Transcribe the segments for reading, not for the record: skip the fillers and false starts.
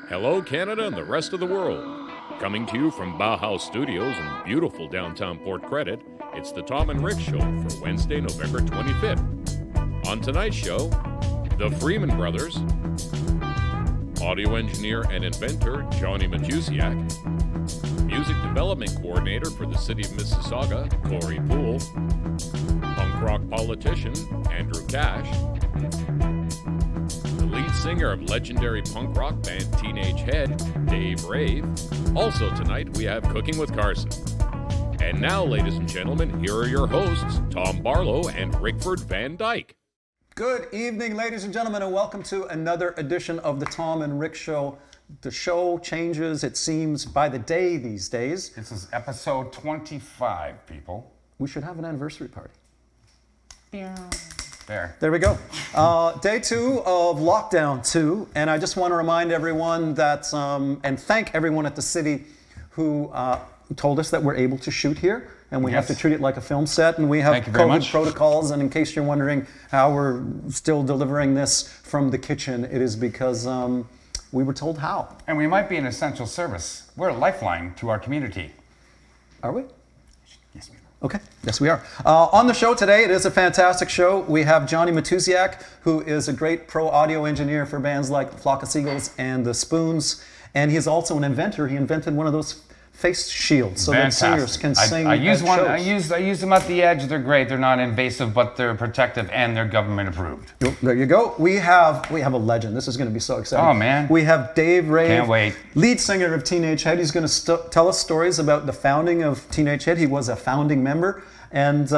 Hello, Canada and the rest of the world. Coming to you from Bauhaus Studios in beautiful downtown Port Credit, it's the Tom and Rick Show for Wednesday, November 25th. On tonight's show, the Freeman Brothers, audio engineer and inventor Johnny Matusiak, music development coordinator for the city of Mississauga, Corey Poole, punk rock politician Andrew Cash, the lead singer of legendary punk rock band Teenage Head, Dave Rave. Also tonight, we have Cooking with Carson. And now, ladies and gentlemen, here are your hosts, Tom Barlow and Rickford Van Dyke. Good evening, ladies and gentlemen, and welcome to another edition of the Tom and Rick Show. The show changes, it seems, by the day these days. This is episode 25, people. We should have an anniversary party. There we go. Day 2 of Lockdown 2, and I just want to remind everyone that, and thank everyone at the city who told us that we're able to shoot here, and we have to treat it like a film set, and we have COVID protocols, and in case you're wondering how we're still delivering this from the kitchen, it is because we were told how. And we might be an essential service. We're a lifeline to our community. Are we? Yes, we are. Okay, yes we are. On the show today, it is a fantastic show. We have Johnny Matusiak, who is a great pro audio engineer for bands like Flock of Seagulls and The Spoons, and he's also an inventor. He invented one of those face shields so that singers can sing I use one. shows. I use them at the edge. They're great. They're not invasive, but they're protective and they're government approved. There you go. We have a legend. This is going to be so exciting. Oh man! We have Dave Rave, can't wait, lead singer of Teenage Head. He's going to tell us stories about the founding of Teenage Head. He was a founding member, and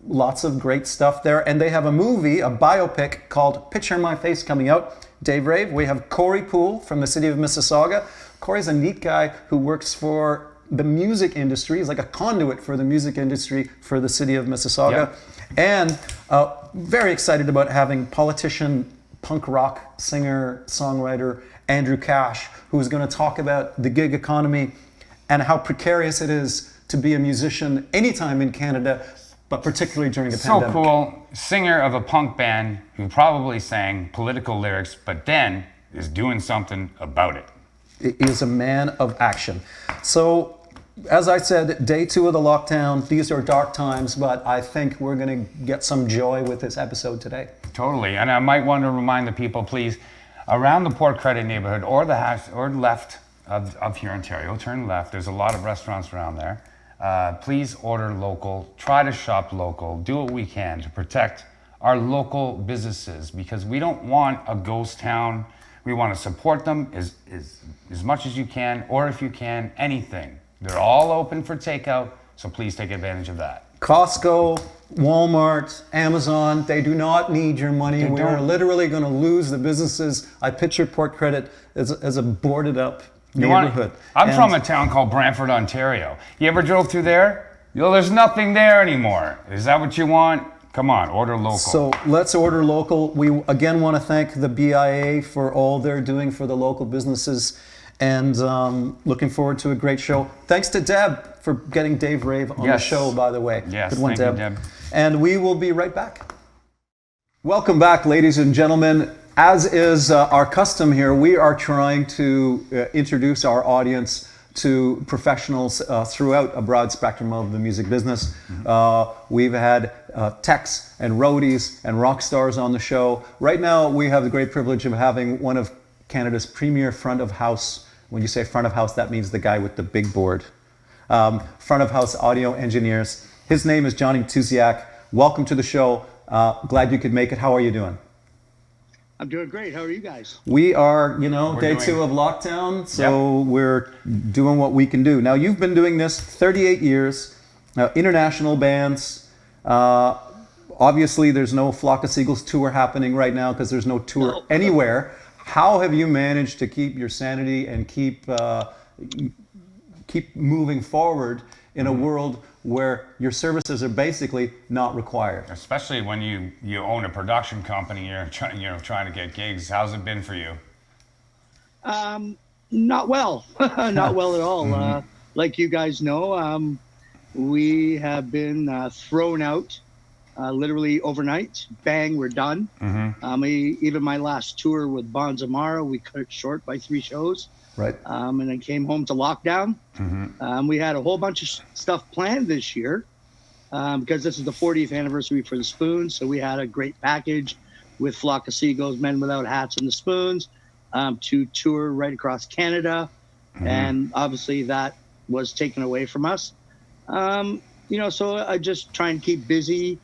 lots of great stuff there. And they have a movie, a biopic called Picture My Face coming out. Dave Rave. We have Corey Poole from the city of Mississauga. Corey's a neat guy who works for the music industry. He's like a conduit for the music industry for the city of Mississauga. Yep. And very excited about having politician, punk rock singer, songwriter Andrew Cash, who's going to talk about the gig economy and how precarious it is to be a musician anytime in Canada, but particularly during the pandemic. So cool. Singer of a punk band who probably sang political lyrics, but then is doing something about it. Is a man of action. So, as I said, day 2 of the lockdown, these are dark times, but I think we're going to get some joy with this episode today. Totally, and I might want to remind the people, please, around the Port Credit neighborhood or the or left of here, Ontario, turn left, there's a lot of restaurants around there. Please order local, try to shop local, do what we can to protect our local businesses, because we don't want a ghost town. We want to support them as much as you can, or if you can, anything. They're all open for takeout, so please take advantage of that. Costco, Walmart, Amazon, they do not need your money. We are literally going to lose the businesses. I picture Port Credit as a boarded up neighborhood. I'm from a town called Brantford, Ontario. You ever drove through there? There's nothing there anymore. Is that what you want? Come on, order local. So let's order local. We again want to thank the BIA for all they're doing for the local businesses, and looking forward to a great show. Thanks to Deb for getting Dave Rave on the show, by the way. Yes, good one, thank you, Deb. And we will be right back. Welcome back, ladies and gentlemen. As is our custom here, we are trying to introduce our audience to professionals throughout a broad spectrum of the music business. We've had techs and roadies and rock stars on the show. Right now, we have the great privilege of having one of Canada's premier front of house. When you say front of house, that means the guy with the big board. Front of house audio engineers. His name is Johnny Matusiak. Welcome to the show. Glad you could make it. How are you doing? I'm doing great. How are you guys? We are, day 2 of lockdown, so we're doing what we can do. Now, you've been doing this 38 years, international bands. Obviously, there's no Flock of Seagulls tour happening right now because there's no tour anywhere. How have you managed to keep your sanity and keep moving forward in a world where your services are basically not required? Especially when you own a production company, you're trying to get gigs. How's it been for you? Not well, not well at all. Like you guys know, we have been thrown out literally overnight. Bang, we're done. Even my last tour with Bonzamara, we cut it short by 3 shows. Right. And then came home to lockdown. We had a whole bunch of stuff planned this year because this is the 40th anniversary for the Spoons. So we had a great package with Flock of Seagulls, Men Without Hats, and the Spoons to tour right across Canada. And obviously that was taken away from us. So I just try and keep busy.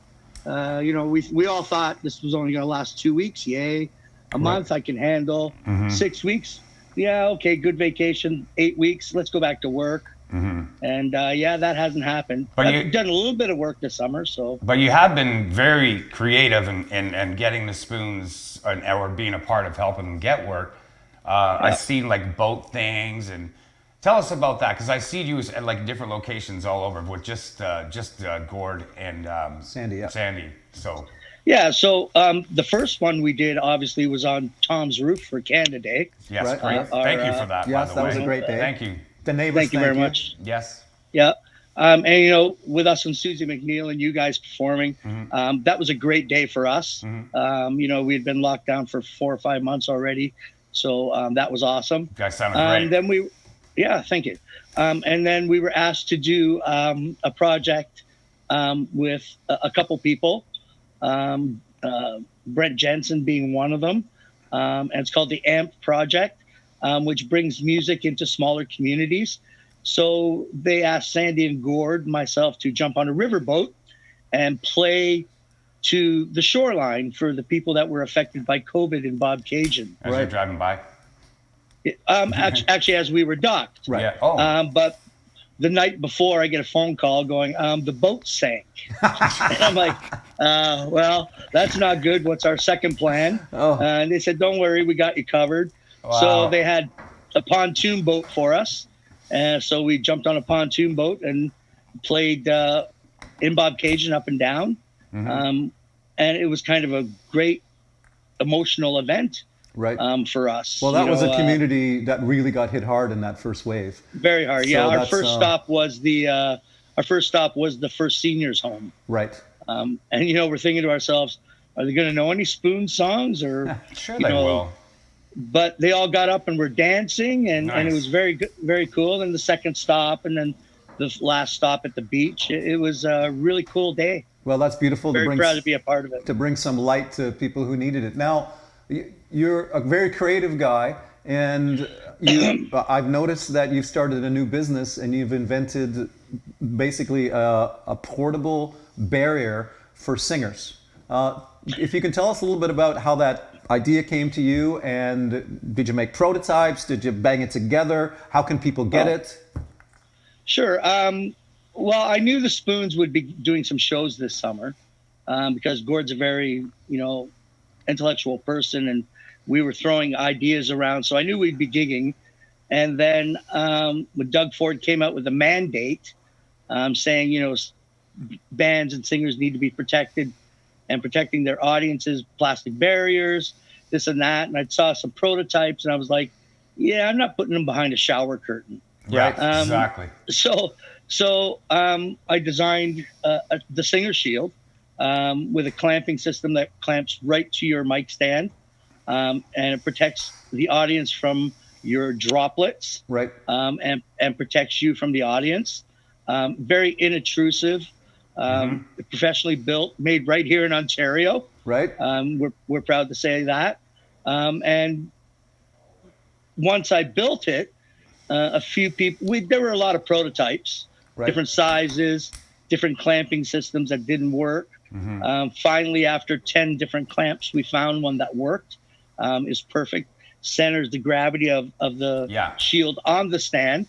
We all thought this was only going to last 2 weeks. Yay. A month I can handle. 6 weeks. Yeah, okay, good vacation. 8 weeks, let's go back to work. And that hasn't happened. But I've done a little bit of work this summer, so. But you have been very creative in getting the Spoons or being a part of helping them get work. I've seen like boat things, and tell us about that, because I see you at like different locations all over with just Gord and Sandy. Sandy. So. Yeah, so the first one we did obviously was on Tom's roof for Canada Day. Yes, Right. great. Thank you for that. Yes, by the that way. was a great day. Thank you. The neighbors. Thank you very much. Yes. Yeah. And with us and Susie McNeil and you guys performing, that was a great day for us. We had been locked down for 4 or 5 months already, so that was awesome. You guys sounded great. Thank you. And then we were asked to do a project with a couple people, Brent Jensen being one of them, and it's called the AMP Project, which brings music into smaller communities. So they asked Sandy and Gord, myself, to jump on a riverboat and play to the shoreline for the people that were affected by COVID in Bobcaygeon. As you're driving by. Actually, as we were docked. Right. Yeah. Oh. But the night before, I get a phone call going, the boat sank. And I'm like, well, that's not good. What's our second plan? And they said, don't worry, we got you covered. Wow. So they had a pontoon boat for us. And so we jumped on a pontoon boat and played in Bobcaygeon up and down. And it was kind of a great emotional event. Right. For us. Well, that was a community that really got hit hard in that first wave. Very hard. So Yeah. Our that's, first stop was the first seniors home. Right. And we're thinking to ourselves, are they going to know any Spoon songs or? Sure they will. But they all got up and were dancing, and it was very good, very cool. And the second stop, and then the last stop at the beach. It was a really cool day. Well, that's beautiful. Very proud to be a part of it. To bring some light to people who needed it. Now, you're a very creative guy, and I've noticed that you've started a new business and you've invented basically a portable barrier for singers. If you can tell us a little bit about how that idea came to you, and did you make prototypes? Did you bang it together? How can people get it? Sure. Well, I knew the Spoons would be doing some shows this summer because Gord's a very, intellectual person, and we were throwing ideas around. So I knew we'd be gigging. And then when Doug Ford came out with a mandate saying, bands and singers need to be protected and protecting their audiences, plastic barriers, this and that. And I saw some prototypes and I was like, yeah, I'm not putting them behind a shower curtain. Yeah, exactly. So I designed the Singer Shield with a clamping system that clamps right to your mic stand, and it protects the audience from your droplets, Right. and protects you from the audience. Very inintrusive, professionally built, made right here in Ontario. Right. We're proud to say that. And once I built it, a few people, there were a lot of prototypes, Right. different sizes, different clamping systems that didn't work. Finally, after 10 different clamps, we found one that worked, is perfect, centers the gravity of the shield on the stand,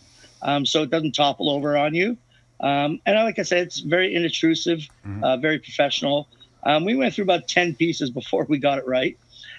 so it doesn't topple over on you. And like I said, it's very inintrusive, very professional. We went through about 10 pieces before we got it right.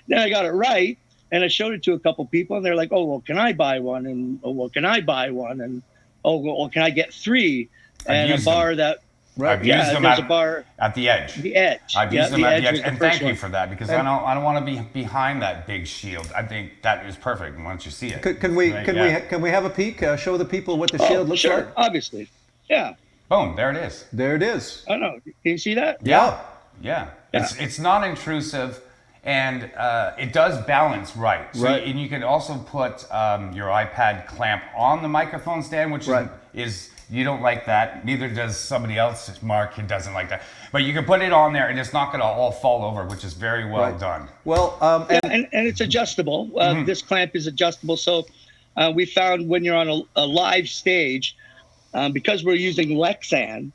Then I got it right, and I showed it to a couple people, and they're like, "Oh, well, can I buy one?" And "Oh, well, can I buy one?" And "Oh, well, can I get 3?" And a bar that, Right. I've used them there's a bar at the edge. The Edge. I've used them at the edge, was the and first thank you one. for that, because I don't want to be behind that big shield. I think that is perfect once you see it. Can we Right, can we have a peek? Show the people what the shield looks Sure, like. obviously. Yeah. Boom, there it is. There it is. I don't know. Can you see that? Yeah. Yeah. It's non-intrusive, and it does balance right. So Right. and you can also put your iPad clamp on the microphone stand, which Right. is you don't like that. Neither does somebody else. Mark, he doesn't like that. But you can put it on there, and it's not going to all fall over, which is very well Right. done. Well, And it's adjustable. This clamp is adjustable. So we found when you're on a live stage, because we're using Lexan,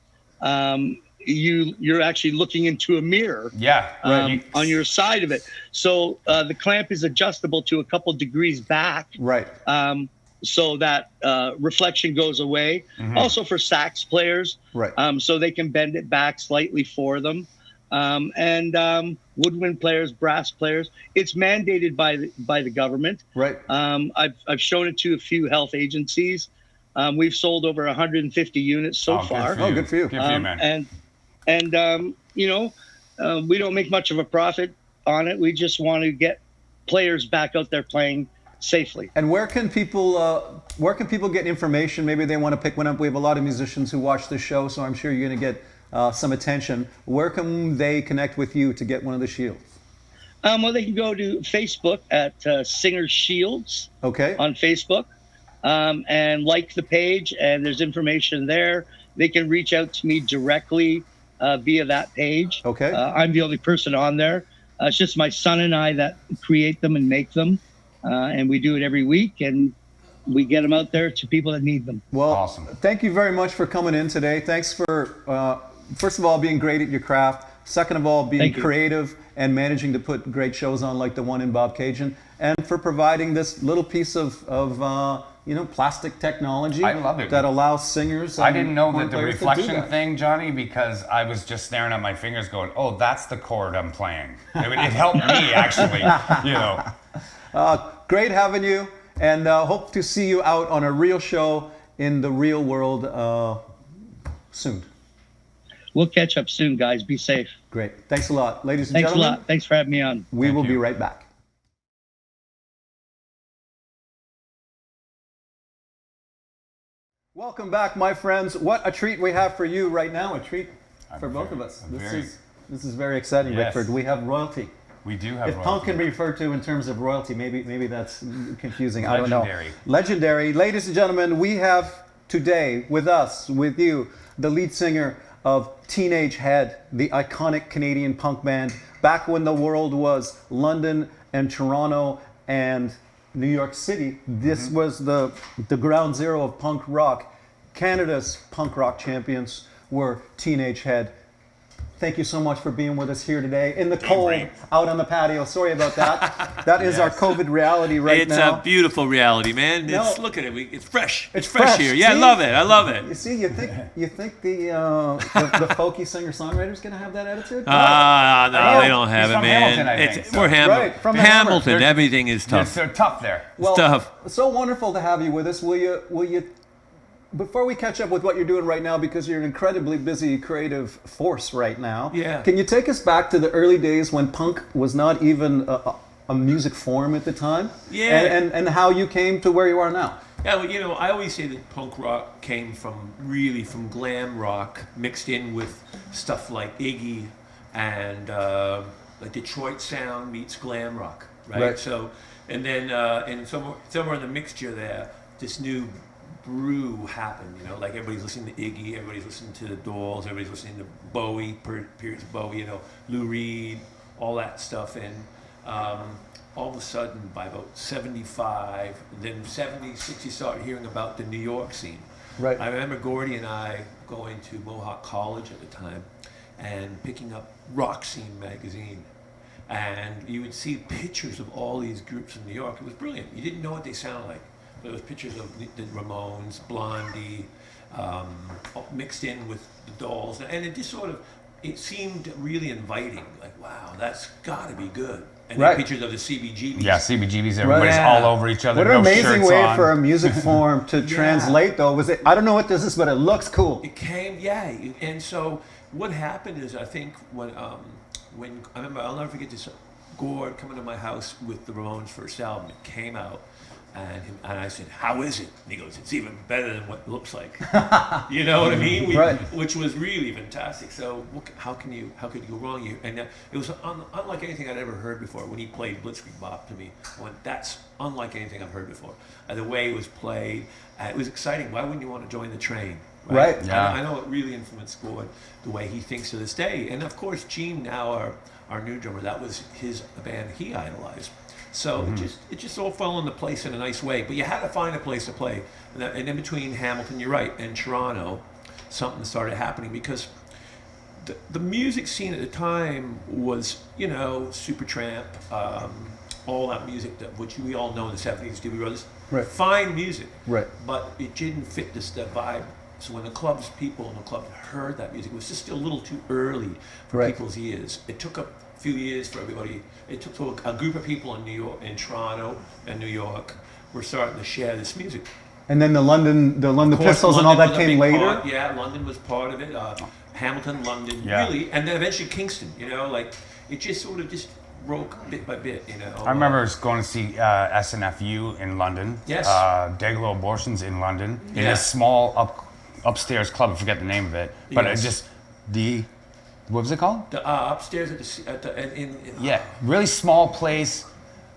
you're actually looking into a mirror Yeah. on your side of it. So the clamp is adjustable to a couple degrees back, right. so that reflection goes away. Also for sax players, Right. so they can bend it back slightly for them. And woodwind players, brass players. It's mandated by the government. Right. I've shown it to a few health agencies. We've sold over 150 units so far. Good for you. Good for you, man. And we don't make much of a profit on it. We just want to get players back out there playing safely. And where can people get information? Maybe they want to pick one up. We have a lot of musicians who watch this show, so I'm sure you're going to get some attention. Where can they connect with you to get one of the shields? Well, they can go to Facebook at Singer Shields Okay. on Facebook, and like the page, and there's information there. They can reach out to me directly via that page. Okay. I'm the only person on there. It's just my son and I that create them and make them, and we do it every week, and we get them out there to people that need them. Well, Awesome. Thank you very much for coming in today. Thanks for, first of all, being great at your craft. Second of all, being Thank you. creative and managing to put great shows on like the one in Bob Cajun. And for providing this little piece of plastic technology I love it. that allows singers. I didn't know horn that the players to do reflection that. thing, Johnny, because I was just staring at my fingers going, oh, that's the chord I'm playing. It helped me, actually, Great having you, and hope to see you out on a real show in the real world soon. We'll catch up soon, guys. Be safe. Great. Thanks a lot. Ladies and Thanks a gentlemen, lot. Thanks for having me on. we Thank will be you. right back. Welcome back, my friends. What a treat we have for you right now. A treat for both of us. This is very exciting, Yes. Rickford. We have royalty. We do have If punk can royalty. be referred to in terms of royalty, maybe that's confusing. I don't know. Legendary. Legendary. Ladies and gentlemen, we have today with us, with you, the lead singer of Teenage Head, the iconic Canadian punk band, back when the world was London and Toronto and New York City. This was the ground zero of punk rock. Canada's punk rock champions were Teenage Head. Thank you so much for being with us here today in the cold, Great. out on the patio. Sorry about that. That is our COVID reality right It's now. a beautiful reality, man. No. Look at it. It's fresh. It's fresh fresh. here. Yeah, See? I love it. I love it. You see, you think the folky singer-songwriter's gonna have that attitude? No, they don't have He's it, from man. Hamilton, I think, so. We're Right, from the Hamilton. Hammer. Everything is Yes, tough. they're tough there. Well, Stuff. so wonderful to have you with us. Will you? Before we catch up with what you're doing right now, because you're an incredibly busy creative force right now. Yeah. Can you take us back to the early days when punk was not even a music form at the time? Yeah. And how you came to where you are now. Yeah, well, I always say that punk rock came from glam rock mixed in with stuff like Iggy and like Detroit sound meets glam rock, right? Right. So, and then and somewhere in the mixture there, this new brew happened. Like everybody's listening to Iggy, everybody's listening to the Doors, everybody's listening to Bowie, periods of Bowie, Lou Reed, all that stuff, and all of a sudden by about 75, then 76, you start hearing about the New York scene. Right. I remember Gordy and I going to Mohawk College at the time and picking up Rock Scene magazine. And you would see pictures of all these groups in New York. It was brilliant. You didn't know what they sounded like. But it was pictures of the Ramones, Blondie, mixed in with the Dolls. And it just it seemed really inviting. Like, wow, that's got to be good. And Right. then pictures of the CBGBs. Yeah, CBGBs, everybody's Yeah. all over each other. What an no amazing shirts way on. for a music form to translate, though. Was it? I don't know what this is, but it looks cool. It came, yeah. And so what happened is, I think when I remember, I'll never forget this. Gord coming to my house with the Ramones' first album. It came out. And I said, "How is it?" And he goes, "It's even better than what it looks like." You know what I mean? Right. Which was really fantastic. So how could you go wrong? And it was unlike anything I'd ever heard before. When he played Blitzkrieg Bop to me, I went, "That's unlike anything I've heard before." The way it was played, it was exciting. Why wouldn't you want to join the train? Right. Yeah. I know it really influenced Gord, the way he thinks to this day. And of course, Gene, now our new drummer, that was his band he idolized. So it just all fell into place in a nice way. But you had to find a place to play. And in between Hamilton, you're right, and Toronto, something started happening because the music scene at the time was, Supertramp, all that music, which we all know in the 70s, Doobie Brothers. Right. Fine music. Right. But it didn't fit the vibe. So when people in the club heard that music, it was just still a little too early for Right. people's ears. It took a few years for everybody. It took a group of people in New York, in Toronto and New York, were starting to share this music. And then the London Of course, Pistols and all London that was a came big later. part. Yeah, London was part of it. Hamilton, London, Yeah. really, and then eventually Kingston. It just sort of just broke bit by bit. I remember going to see SNFU in London. Yes. Dayglow Abortions in London. In Yeah. a small upstairs club. I forget the name of it. But Yes. it just what was it called? The upstairs in Yeah, really small place.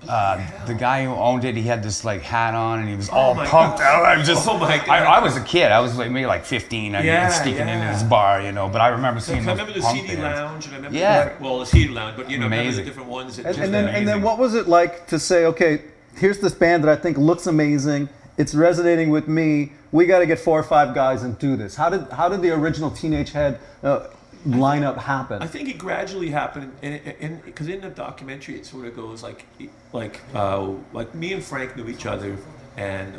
The guy who owned it, he had this like hat on, and he was all my pumped God. out. I was just, Oh my God. I was a kid. I was like maybe like 15, and Yeah, sneaking into yeah. this bar, But I remember I seeing those remember the punk CD bands. Lounge, and I remember Yeah. the CD Lounge, but remember the Amazing. different ones that And, just and then what was it like to say, okay, here's this band that I think looks amazing. It's resonating with me. We got to get 4 or 5 guys and do this. How did the original Teenage Head lineup happen? I think it gradually happened, and because in the documentary it sort of goes like me and Frank knew each other, and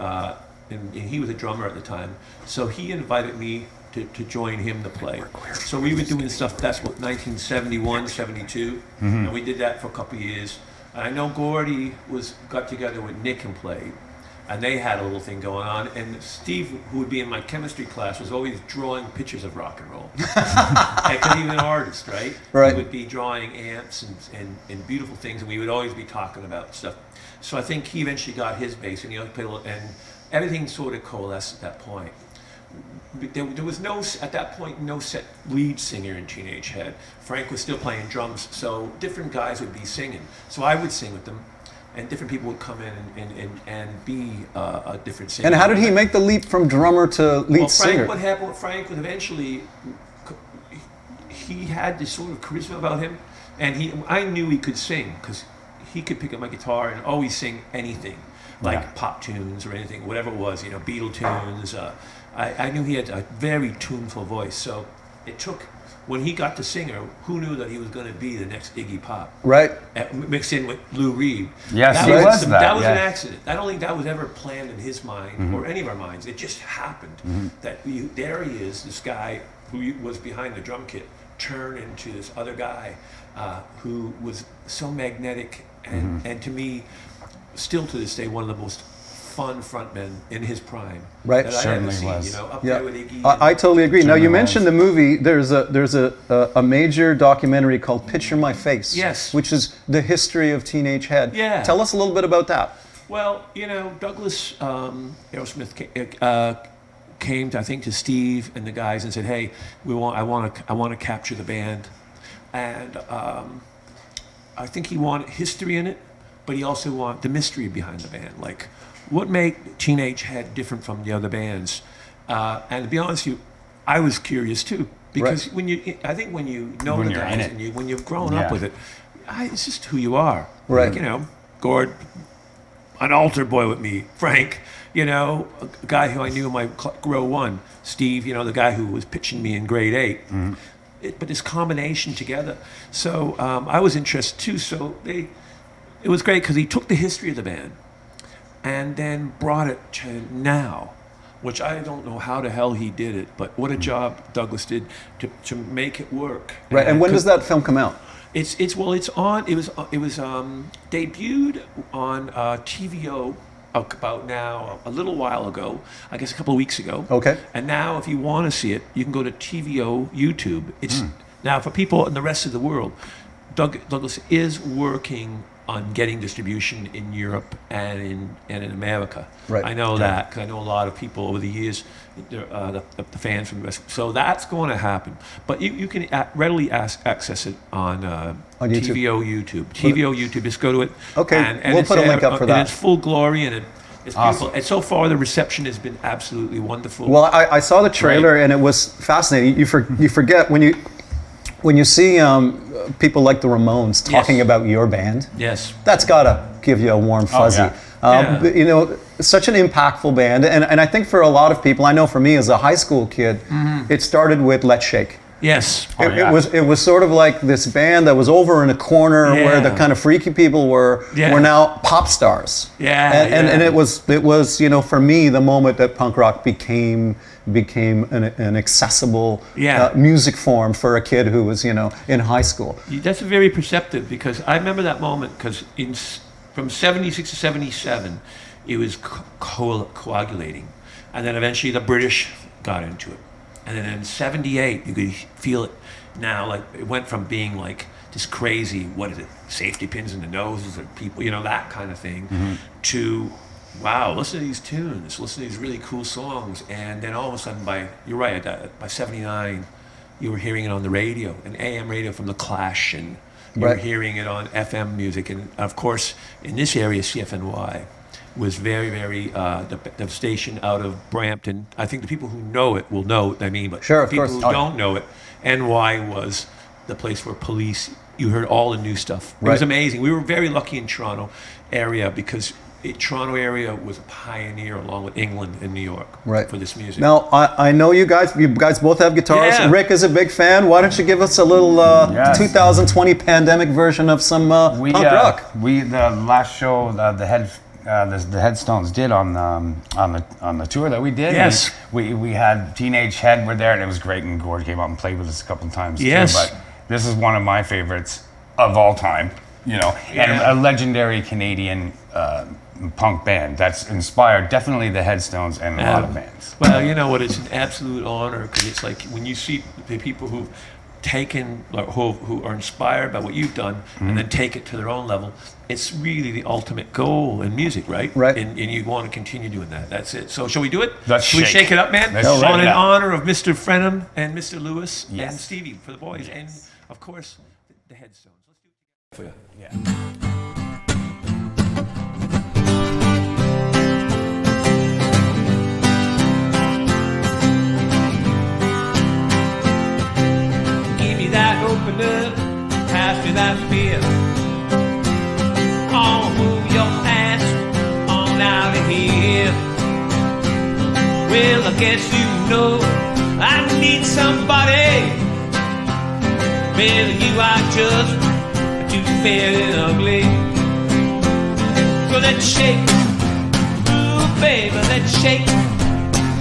he was a drummer at the time, so he invited me to join him to play. So we were doing stuff. That's what 1971, 72, and we did that for a couple of years. And I know Gordy got together with Nick and played. And they had a little thing going on, and Steve, who would be in my chemistry class, was always drawing pictures of rock and roll. Because he was an artist, right? Right. He would be drawing amps and beautiful things, and we would always be talking about stuff. So I think he eventually got his bass, and and everything sort of coalesced at that point. There was at that point no set lead singer in Teenage Head. Frank was still playing drums, so different guys would be singing. So I would sing with them. And different people would come in and be a different singer. And how did he make the leap from drummer to lead singer? What happened with Frank was eventually he had this sort of charisma about him, and I knew he could sing because he could pick up my guitar and always sing anything, like pop tunes or anything, whatever it was, Beatle tunes. I knew he had a very tuneful voice, so it took. When he got to singer, who knew that he was going to be the next Iggy Pop? Right. Mixed in with Lou Reed. Yes, he was that. That was yeah. an accident. I don't think that was ever planned in his mind or any of our minds. It just happened that there he is, this guy who was behind the drum kit, turned into this other guy who was so magnetic and to me, still to this day, one of the most fun frontmen in his prime Right. that I Certainly ever was. seen. Up Yeah, there with Iggy. I totally agree. Now you General mentioned the movie. There's a major documentary called Picture My Face. Yes. Which is the history of Teenage Head. Yeah. Tell us a little bit about that. Well, Douglas Aerosmith came to, I think, to Steve and the guys and said, "Hey, I want to capture the band," and I think he wanted history in it, but he also wanted the mystery behind the band, like what made Teenage Head different from the other bands. And to be honest with you, I was curious too, because Right. when you know When the you're in guys it. and when you've grown Yeah. up with it, it's just who you are. Right. Like, Gord, an altar boy with me, Frank, a guy who I knew in my row 1, Steve, the guy who was pitching me in grade 8. But this combination together. So I was interested too. So it was great because he took the history of the band and then brought it to now, which I don't know how the hell he did it, but what a job Douglas did to make it work. Right. And when does that film come out? It's on. It was debuted on TVO about now a little while ago, I guess a couple of weeks ago. Okay. And now, if you want to see it, you can go to TVO YouTube. It's now for people in the rest of the world. Douglas is working on getting distribution in Europe and in America. Right. I know that because I know a lot of people over the years, the fans from the West. So that's going to happen. But you can readily access it on YouTube. TVO YouTube. TVO YouTube. Just go to it. Okay, and we'll it's, put a link up for and that. it's full glory and it's beautiful. Awesome. And so far, the reception has been absolutely wonderful. Well, I saw the trailer and it was fascinating. You forget when you see people like the Ramones talking Yes. about your band. Yes. That's gotta give you a warm fuzzy. Yeah. You know, such an impactful band, and I think for a lot of people, I know for me as a high school kid, it started with Let's Shake. Yes. It was sort of like this band that was over in a corner where the Yeah. kind of freaky people were now pop stars. Yeah, and yeah. it was you know, for me, the moment that punk rock became an accessible music form for a kid who was, you know, in high school. That's very perceptive because I remember that moment because from 76 to 77, it was coagulating. And then eventually the British got into it. And then in 78, you could feel it now, like it went from being like this crazy, what is it, safety pins in the noses of people, you know, that kind of thing, to, wow, listen to these tunes, listen to these really cool songs. And then all of a sudden, you're right, by 79, you were hearing it on the radio, an AM radio from The Clash, and you were hearing it on FM music. And of course, in this area, CFNY was very, very, the station out of Brampton. I think the people who know it will know what I mean, but Sure, of people course. who don't know it, NY was the place where police, you heard all the new stuff. It was Right. amazing. We were very lucky in Toronto area because Toronto area was a pioneer along with England and New York for this music. Now, I know you guys both have guitars. Yeah. Rick is a big fan. Why don't you give us a little 2020 pandemic version of some punk rock? The last show the Headstones did on the tour that we did. Yes. We had Teenage Head were there and it was great, and Gord came out and played with us a couple of times Yes. too. But this is one of my favorites of all time, you know, and a legendary Canadian punk band that's inspired definitely the Headstones and a lot of bands. Well, you know what? It's an absolute honor because it's like when you see the people who've taken, who are inspired by what you've done, and then take it to their own level. It's really the ultimate goal in music, right? Right. And you want to continue doing that. That's it. So shall we do it? Let's Shall we shake. shake it up, man? Let's On shake it in up. honor of Mr. Frenham and Mr. Lewis Yes. and Stevie for the boys, and of course the Headstones. Let's do it for you. Yeah. Give me that opener, pass me that beer. Oh, move your ass on out of here. Well, I guess you know I need somebody. Well, you are just too fair and ugly. So let's shake, ooh baby, let's shake.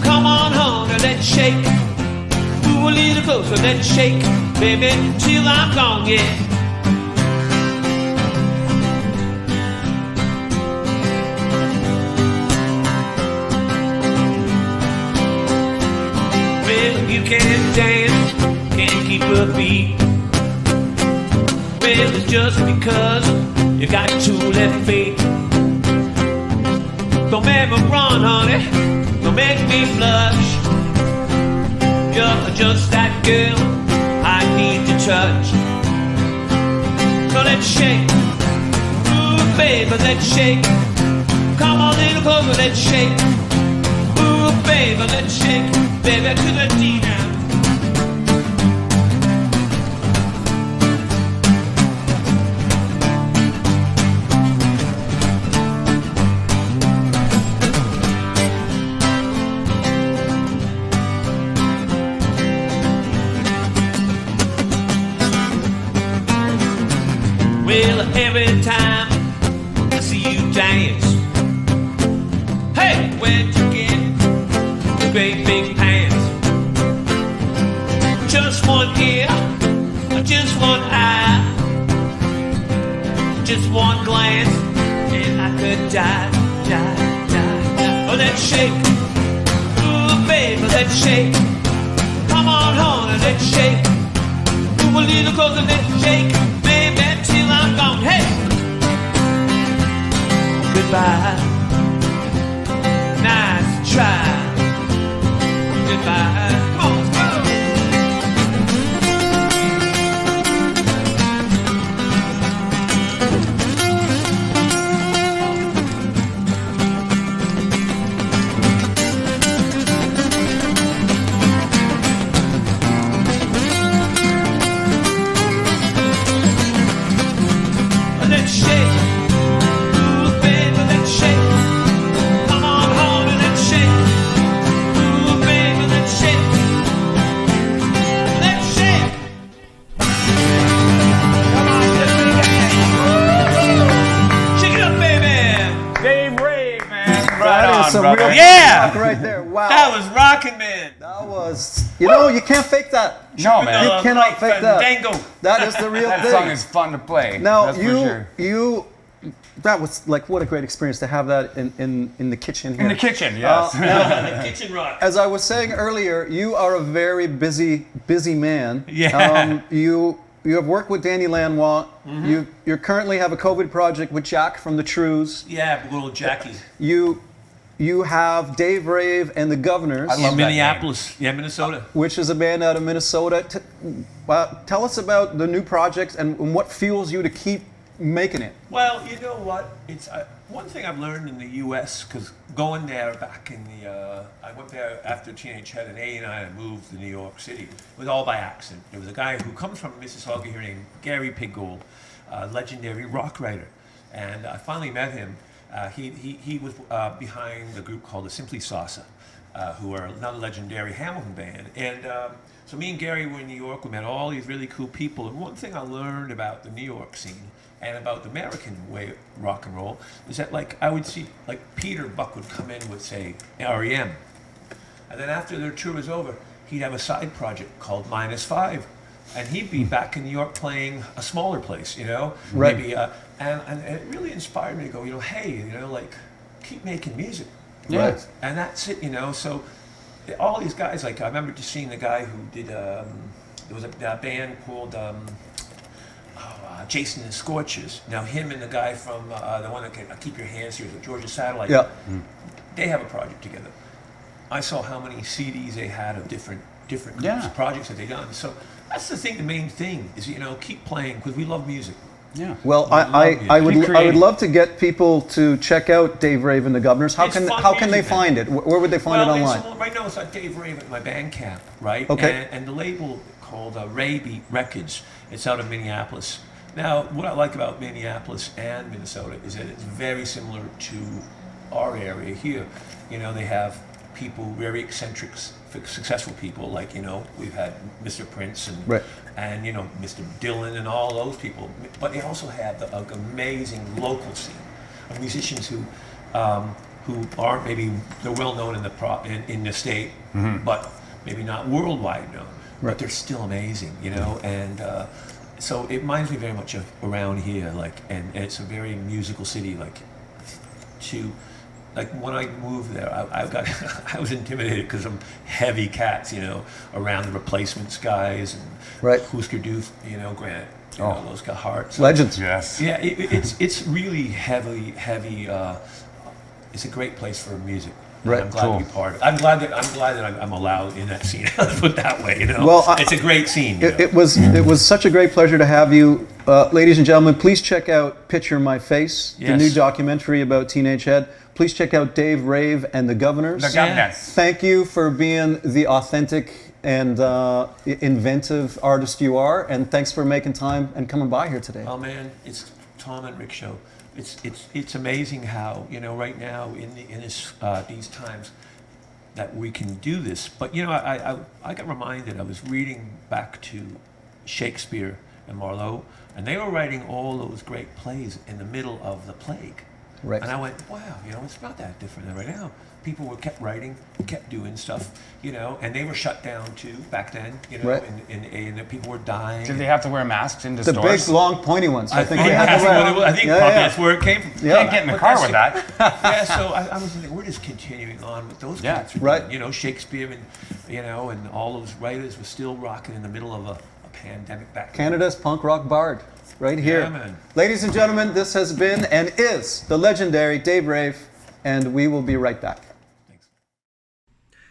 Come on home, let's shake. Move a little closer, let's shake, baby, till I'm gone, yeah. Well, you can't dance, can't keep a beat. Well, it's just because you got two left feet. Don't make me run, honey, don't make me blush. You're just that girl I need to touch. So let's shake, ooh baby, let's shake. Come on, little closer, let's shake. Ooh baby, let's shake, baby, to the D now. Well, every time I see you dance, hey, where'd you get the great big pants? Just one ear, just one eye, just one glance, and I could die. Oh, let's shake, ooh, baby, let's shake. Come on home and let's shake. Move a little closer, let's shake, baby, till I'm gone. Hey! goodbye. Nice try. Goodbye. Come on, let's go. Let's shake. Ooh, baby, let's shake. Come on home and let's shake. Ooh, baby, let's shake. Let's shake. Come on, let's shake it up, baby. Dave Rave, man. Right That on, is some brother. real Yeah. rock right there. Wow. That was rockin', man. That was, you know, you can't fake that. No, man. You cannot fake that. Dango. That is the real That thing. song is fun to play. Now that's for sure. that was like, what a great experience to have that in the kitchen here. In the kitchen, yes. Now, Kitchen rock. as I was saying earlier, you are a very busy man. Yeah. You have worked with Danny Lanois. Mm-hmm. You currently have a COVID project with Jack from the Trues. Yeah, little Jackie. You have Dave Rave and the Governors, I love In that Minneapolis. Yeah, Minnesota. which is a band out of Minnesota. Tell us about the new project and what fuels you to keep making it. Well, you know what? It's one thing I've learned in the U.S. because going there back in the, I went there after Teenage Head in '89 and moved to New York City. It was all by accident. There was a guy who comes from Mississauga here named Gary Piggold, a legendary rock writer, and I finally met him. He was behind the group called the Simply Salsa, who are another legendary Hamilton band. And so me and Gary were in New York. We met all these really cool people. And one thing I learned about the New York scene and about the American way of rock and roll is that, like, I would see, like, Peter Buck would come in with, say, REM. And then after their tour was over, he'd have a side project called Minus Five. And he'd be back in New York playing a smaller place, you know? Right. Maybe, and it really inspired me to go, you know, hey, you know, like, keep making music. Right. And that's it, you know? So all these guys, like, I remember just seeing the guy who did, there was a band called Jason and the Scorchers. Now, him and the guy from the one that can Keep Your Hands Here, Georgia Satellite, Yeah. they have a project together. I saw how many CDs they had of different groups, Yeah. projects that they done. So that's the thing. The main thing is, you know, keep playing because we love music. Yeah. Well, love I you. would Keep I would creating. love to get people to check out Dave Rave and the Governors. How It's can fun how can they music, man. find it? Where would they find it online? Well, right now it's at Dave Rave at my Bandcamp, right? Okay. And the label called Ray Beat Records. It's out of Minneapolis. Now, what I like about Minneapolis and Minnesota is that it's very similar to our area here. You know, they have people, very eccentric, successful people, like, you know, we've had Mr. Prince and, Right. and you know, Mr. Dylan and all those people. But they also have the amazing local scene of musicians who aren't maybe, they're well known in the state, but maybe not worldwide known. Right. But they're still amazing, you know, and so it reminds me very much of around here, like, and it's a very musical city, like when I moved there, I was intimidated because of heavy cats, you know, around the Replacements guys and Right. Husker Du, you know, Grant, you know, those got hearts. Legends. Yes. Yeah, it's really heavy. It's a great place for music. And Right. I'm glad to be part of it. I'm glad that I'm allowed in that scene. Let's put it that way, you know. Well, it's a great scene. You know? It was such a great pleasure to have you, ladies and gentlemen. Please check out Picture My Face, the Yes. new documentary about Teenage Head. Please check out Dave Rave and the Governors. The Governors. Thank you for being the authentic and inventive artist you are, and thanks for making time and coming by here today. Oh man, it's Tom and Rick show. It's amazing how, you know, right now in these times that we can do this. But you know, I got reminded. I was reading back to Shakespeare and Marlowe, and they were writing all those great plays in the middle of the plague. Right. And I went, wow, you know, it's not that different than right now. People kept writing, kept doing stuff, you know, and they were shut down too back then, you know, Right. and the people were dying. Did they have to wear masks into The stores? big, long, pointy ones. I think they that's had to wear. what it was. I think Yeah, probably yeah. that's where it came from. Yeah. Can't get in the But car that's with that. Yeah, so I was thinking, we're just continuing on with those Yeah. cats. Right. You know, Shakespeare and, you know, and all those writers were still rocking in the middle of a pandemic back then. Canada's punk rock bard. right here. Yeah, man. Ladies and gentlemen, this has been and is the legendary Dave Rave, and we will be right back.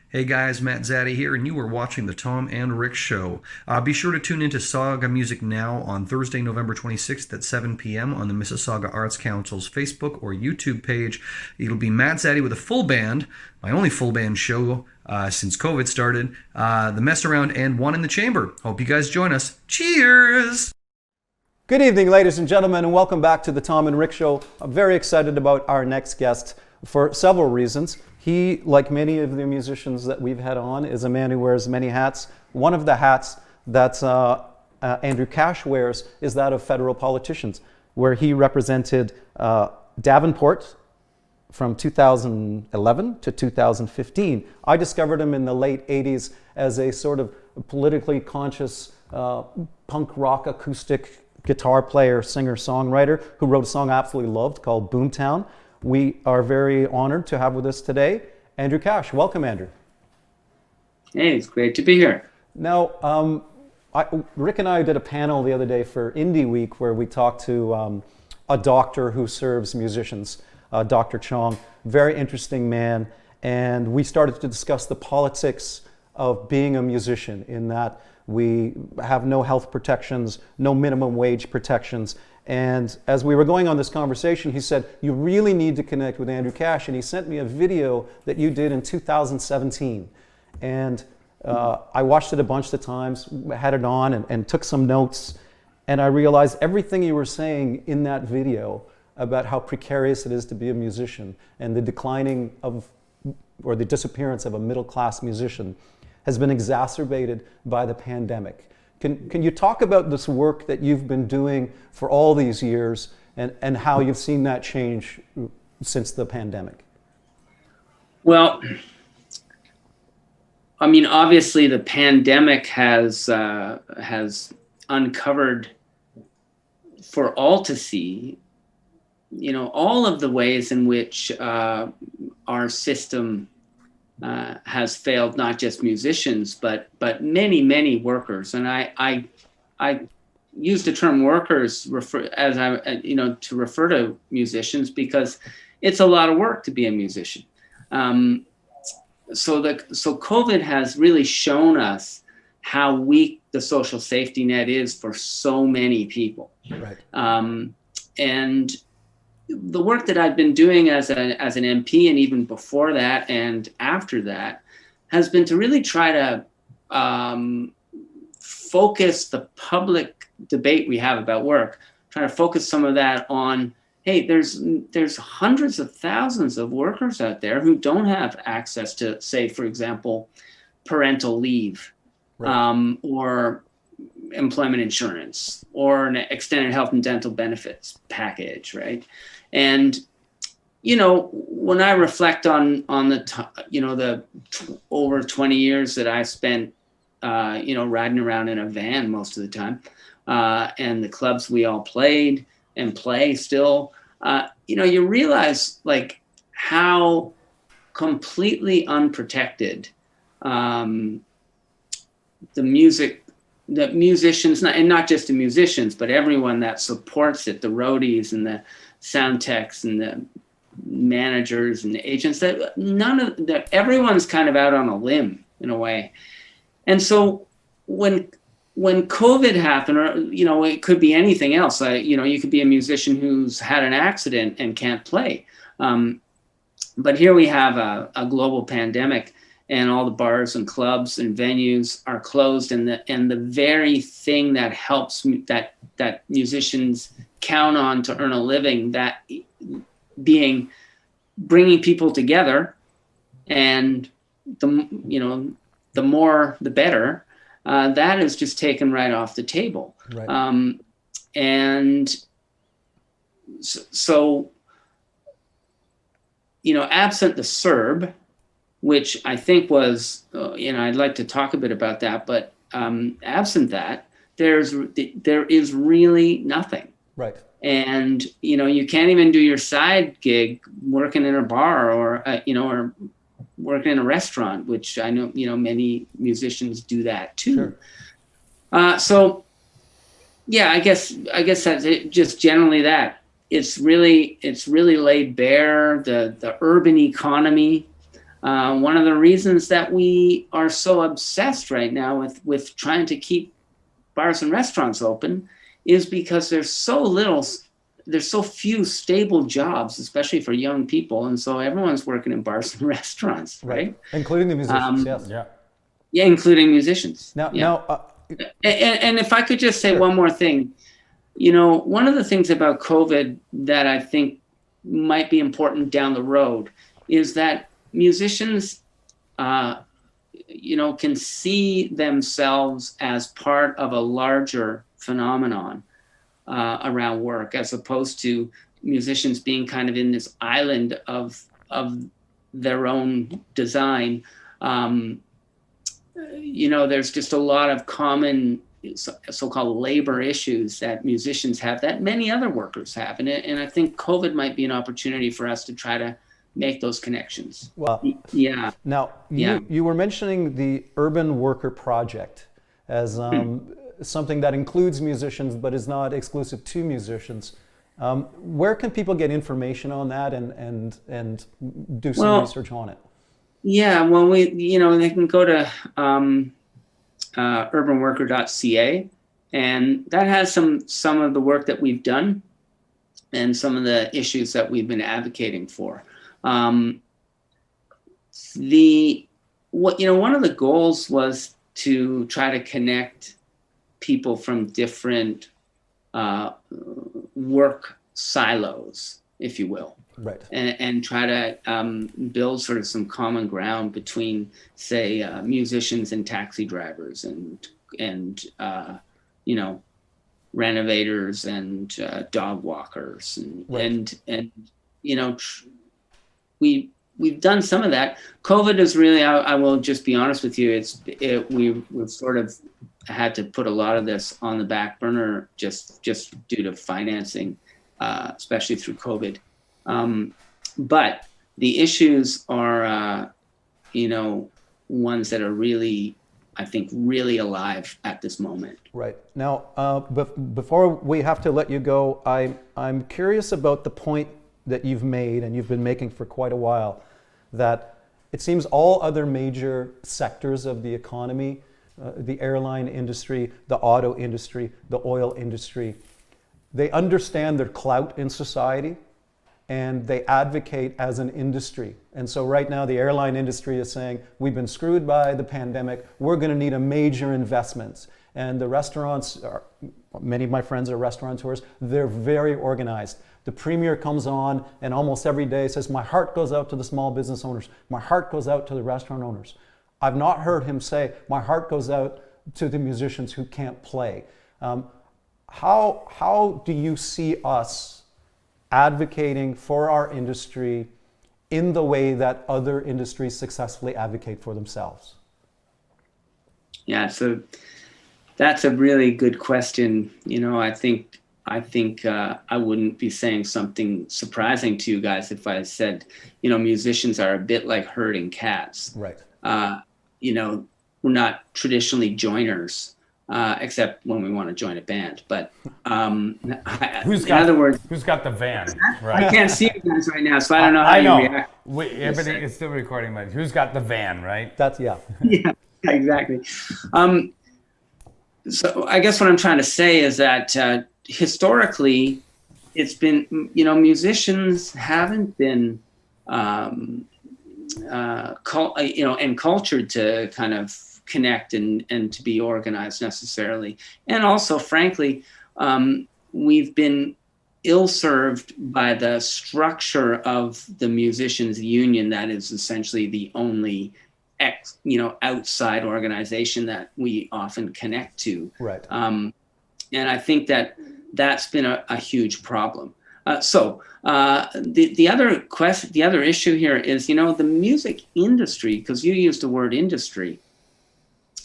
Hey guys, Matt Zaddy here, and you are watching the Tom and Rick Show. Be sure to tune into Saga Music Now on Thursday, November 26th at 7 p.m. on the Mississauga Arts Council's Facebook or YouTube page. It'll be Matt Zaddy with a full band, my only full band show since COVID started, The Mess Around, and One in the Chamber. Hope you guys join us. Cheers! Good evening, ladies and gentlemen, and welcome back to the Tom and Rick Show. I'm very excited about our next guest for several reasons. He, like many of the musicians that we've had on, is a man who wears many hats. One of the hats that Andrew Cash wears is that of federal politicians, where he represented Davenport from 2011 to 2015. I discovered him in the late 80s as a sort of politically conscious punk rock acoustic guitar player, singer, songwriter who wrote a song I absolutely loved called Boomtown. We are very honored to have with us today Andrew Cash. Welcome, Andrew. Hey, it's great to be here. Now, Rick and I did a panel the other day for Indie Week where we talked to a doctor who serves musicians, Dr. Chong, very interesting man, and we started to discuss the politics of being a musician in that we have no health protections, no minimum wage protections. And as we were going on this conversation, he said, you really need to connect with Andrew Cash. And he sent me a video that you did in 2017. And I watched it a bunch of times, had it on and took some notes. And I realized everything you were saying in that video about how precarious it is to be a musician and the declining of, or the disappearance of a middle-class musician has been exacerbated by the pandemic. Can you talk about this work that you've been doing for all these years and how you've seen that change since the pandemic? Well, I mean, obviously the pandemic has uncovered for all to see, you know, all of the ways in which our system has failed not just musicians, but many workers. And I use the term workers to refer to musicians because it's a lot of work to be a musician. So COVID has really shown us how weak the social safety net is for so many people. Right. And the work that I've been doing as an MP and even before that and after that has been to really try to focus the public debate we have about work, trying to focus some of that on, hey, there's hundreds of thousands of workers out there who don't have access to, say, for example, parental leave, right, or employment insurance or an extended health and dental benefits package, right? And, you know, when I reflect on the over 20 years that I spent, riding around in a van most of the time, and the clubs we all played and play still, you realize like how completely unprotected the musicians, and not just the musicians, but everyone that supports it, the roadies and the sound techs and the managers and the agents, that everyone's kind of out on a limb in a way. And so when COVID happened, or, it could be anything else, you could be a musician who's had an accident and can't play. But here we have a global pandemic and all the bars and clubs and venues are closed, and the very thing that helps that musicians count on to earn a living, that being bringing people together, and the more the better, that is just taken right off the table. Right. And so absent the CERB, which I think was, I'd like to talk a bit about that, but absent that, there is really nothing. Right. And, you can't even do your side gig working in a bar or working in a restaurant, which I know, many musicians do that too. Sure. So yeah, I guess that's it. Just generally that it's really laid bare the urban economy. One of the reasons that we are so obsessed right now with trying to keep bars and restaurants open is because there's so few stable jobs, especially for young people, and so everyone's working in bars and restaurants, right? Including the musicians, yes. Yeah. Yeah, including musicians. Now, Yeah. now And if I could just say Sure. one more thing, one of the things about COVID that I think might be important down the road is that musicians, can see themselves as part of a larger phenomenon around work, as opposed to musicians being kind of in this island of their own design. There's just a lot of common so-called labor issues that musicians have that many other workers have. And I think COVID might be an opportunity for us to try to make those connections. Well, Yeah. now you were mentioning the Urban Worker Project as something that includes musicians but is not exclusive to musicians. Where can people get information on that and do some research on it? Yeah, well, they can go to urbanworker.ca, and that has some of the work that we've done and some of the issues that we've been advocating for. One of the goals was to try to connect people from different work silos, if you will. Right. And try to build sort of some common ground between, say, musicians and taxi drivers and renovators and dog walkers and we've done some of that. COVID is really, I will just be honest with you, we've sort of had to put a lot of this on the back burner just due to financing, especially through COVID. But the issues are, ones that are really, I think, really alive at this moment. Right. Now, before we have to let you go, I'm curious about the point that you've made and you've been making for quite a while, that it seems all other major sectors of the economy, the airline industry, the auto industry, the oil industry, they understand their clout in society and they advocate as an industry. And so right now the airline industry is saying, we've been screwed by the pandemic, we're gonna need a major investment. And the restaurants, many of my friends are restaurateurs, they're very organized. The premier comes on and almost every day says, my heart goes out to the small business owners, my heart goes out to the restaurant owners. I've not heard him say, my heart goes out to the musicians who can't play. How do you see us advocating for our industry in the way that other industries successfully advocate for themselves? Yeah, so that's a really good question. I think I wouldn't be saying something surprising to you guys if I said, musicians are a bit like herding cats. Right. We're not traditionally joiners, except when we want to join a band. But who's got the van? Right. I can't see you guys right now, so I don't know how you react. Everything is still recording, but who's got the van, right? Yeah, exactly. So I guess what I'm trying to say is that historically, it's been, musicians haven't been, encultured to kind of connect and to be organized necessarily. And also, frankly, we've been ill-served by the structure of the musicians union that is essentially the only outside organization that we often connect to. right. And I think that's been a huge problem. The other issue here is, the music industry, because you used the word industry.